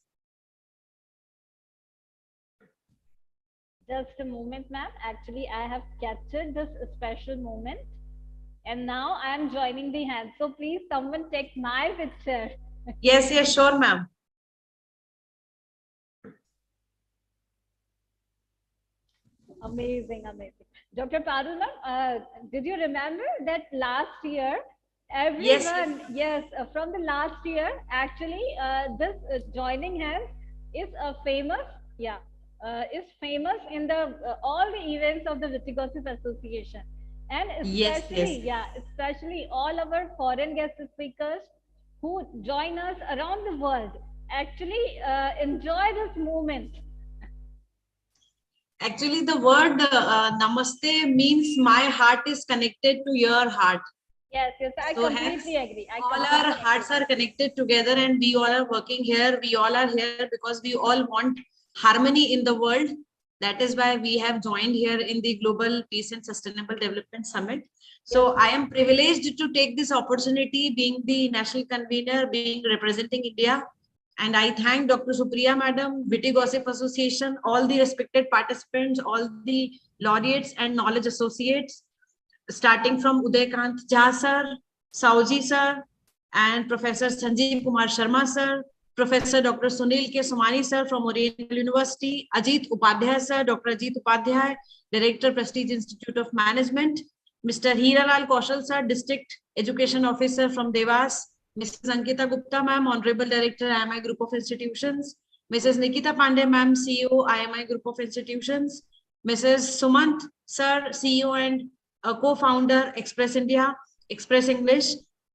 Just a moment, ma'am. Actually, I have captured this special moment, and now I am joining the hands. So please, someone take my picture. Yes, yes, sure, ma'am. Amazing, amazing. Dr. Parul, ma'am, did you remember that last year, everyone, yes, from the last year, actually, this joining hands is famous, yeah, is famous in the all the events of the Vitigossip Association. And especially, yeah, especially all our foreign guest speakers who join us around the world actually enjoy this moment. Actually, the word namaste means my heart is connected to your heart. Yes, yes, I So completely agree. All our hearts are connected together, and we all are working here. We all are here because we all want harmony in the world. That is why we have joined here in the Global Peace and Sustainable Development Summit. So I am privileged to take this opportunity, being the national convener, being representing India. And I thank Dr. Supriya Madam, Witty Gossip Association, all the respected participants, all the laureates and knowledge associates, starting from Udaykant Jha sir, Sauji sir, and Professor Sanjeev Kumar Sharma sir, Professor Dr. Sunil K. Somani sir from Oriental University, Ajit Upadhyay sir, Dr. Ajit Upadhyay, Director, Prestige Institute of Management, Mr. Hiralal Kaushal sir, District Education Officer from Devas, Mrs. Ankita Gupta ma'am, Honorable Director, IMI Group of Institutions, Mrs. Nikita Pandey ma'am, CEO, IMI Group of Institutions, Mrs. Sumant sir, CEO and co-founder, Express India, Express English,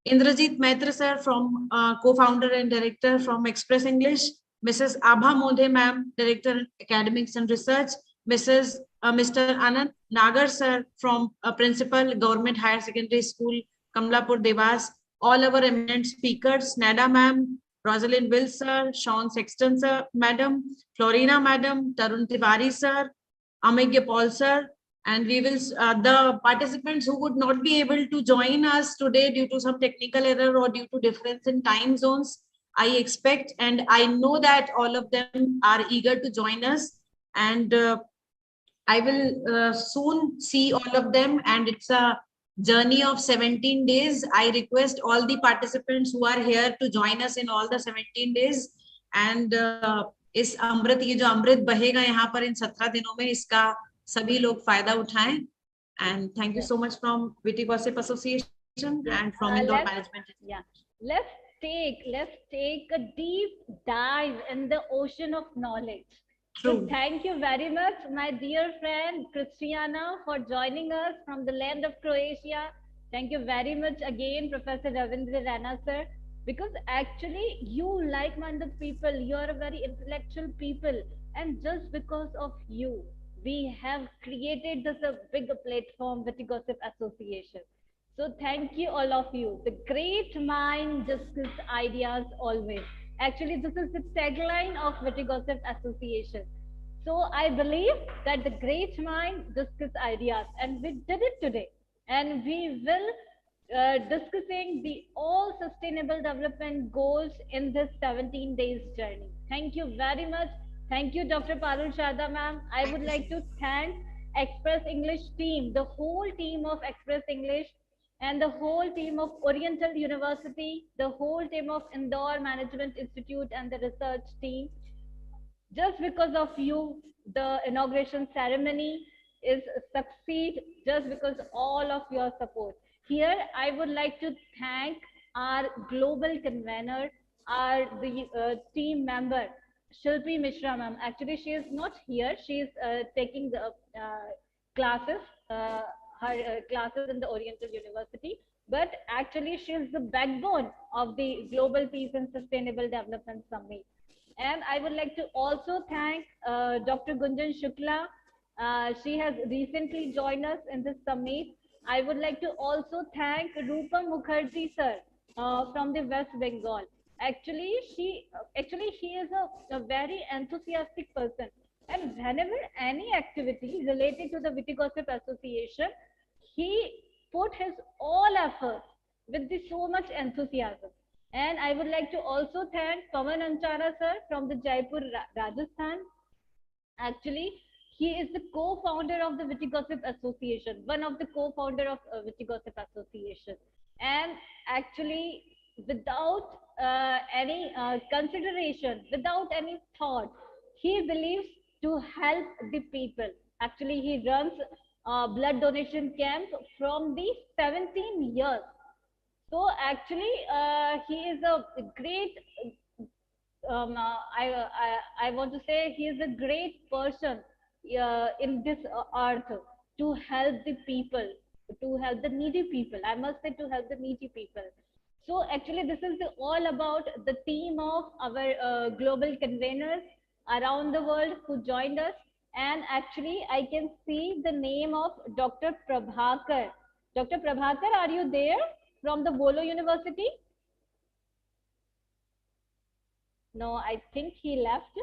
Indrajit Maitra sir from co-founder and director from Express English, Mrs. Abha Modhe ma'am, Director Academics and Research, Mr. Anand Nagar sir from Principal Government Higher Secondary School, Kamlapur Devas, all our eminent speakers, Nada ma'am, Rosalind Will sir, Sean Sexton sir, madam, Florina madam, Tarun Tiwari sir, Amigya Paul sir, and we will the participants who would not be able to join us today due to some technical error or due to difference in time zones, I expect and I know that all of them are eager to join us, and I will soon see all of them, and it's a journey of 17 days. I request all the participants who are here to join us in all the 17 days, and इस अमृत ये जो अमृत बहेगा यहाँ पर इन 17 दिनों में, इसका सभी लोग फायदा उठाएं. And thank you so much from Witty Gossip Association and from Indore Management. Yeah, let's take a deep dive in the ocean of knowledge. So thank you very much, my dear friend Christiana, for joining us from the land of Croatia. Thank you very much again, Professor Ravindra Rana sir, because actually you like-minded people, you are a very intellectual people, and just because of you, we have created this a bigger platform, Witty Gossip Association. So thank you all of you. The great mind discuss ideas always. Actually, this is the tagline of Witty Gossip Association. So I believe that the great mind discuss ideas, and we did it today. And we will discussing the all sustainable development goals in this 17 days journey. Thank you very much. Thank you, Dr. Parul Sharda ma'am. I would like to thank Express English team, the whole team of Express English, and the whole team of Oriental University, the whole team of Indore Management Institute and the research team. Just because of you, the inauguration ceremony is succeed just because all of your support. Here, I would like to thank our global convener, the team member, Shilpi Mishra ma'am. Actually, she is not here. She is taking the classes, her classes in the Oriental University. But actually, she is the backbone of the Global Peace and Sustainable Development Summit. And I would like to also thank Dr. Gunjan Shukla. She has recently joined us in this summit. I would like to also thank Rupa Mukherjee sir from the West Bengal. Actually, he is a very enthusiastic person. And whenever any activity related to the Witty Gossip Association, he put his all efforts with so much enthusiasm. And I would like to also thank Pawan Anchara sir from the Jaipur, Rajasthan. Actually, he is the co-founder of the Witty Gossip Association, one of the co-founder of Witty Gossip Association. And actually, without any consideration, without any thought, he believes to help the people. Actually, he runs blood donation camp from the 17 years. So actually, he is a great. I want to say he is a great person in this earth to help the people, to help the needy people. I must say to help the needy people. So actually, this is all about the team of our global conveners around the world who joined us. And actually, I can see the name of Dr. Prabhakar. Dr. Prabhakar, are you there from the Bolo University? No, I think he left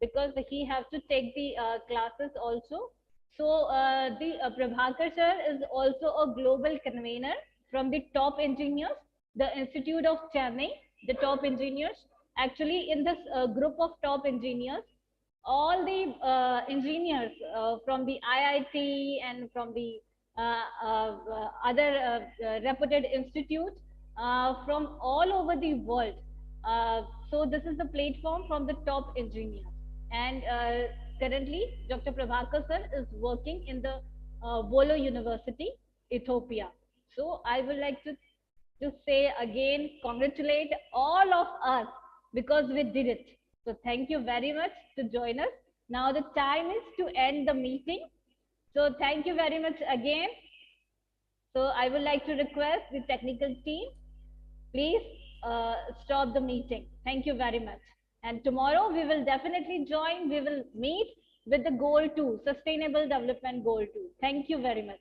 because he has to take the classes also. So the Prabhakar sir is also a global convener from the top engineers, the Institute of Chennai, the top engineers. Actually, in this group of top engineers, all the engineers from the IIT and from the other reputed institutes from all over the world. So this is the platform from the top engineers. And currently, Dr. Prabhakar sir is working in the Bolo University, Ethiopia. So I would like to say again, congratulate all of us because we did it. So thank you very much to join us. Now the time is to end the meeting. So thank you very much again. So I would like to request the technical team, please stop the meeting. Thank you very much. And tomorrow we will definitely join. We will meet with the goal 2, Sustainable Development Goal 2. Thank you very much.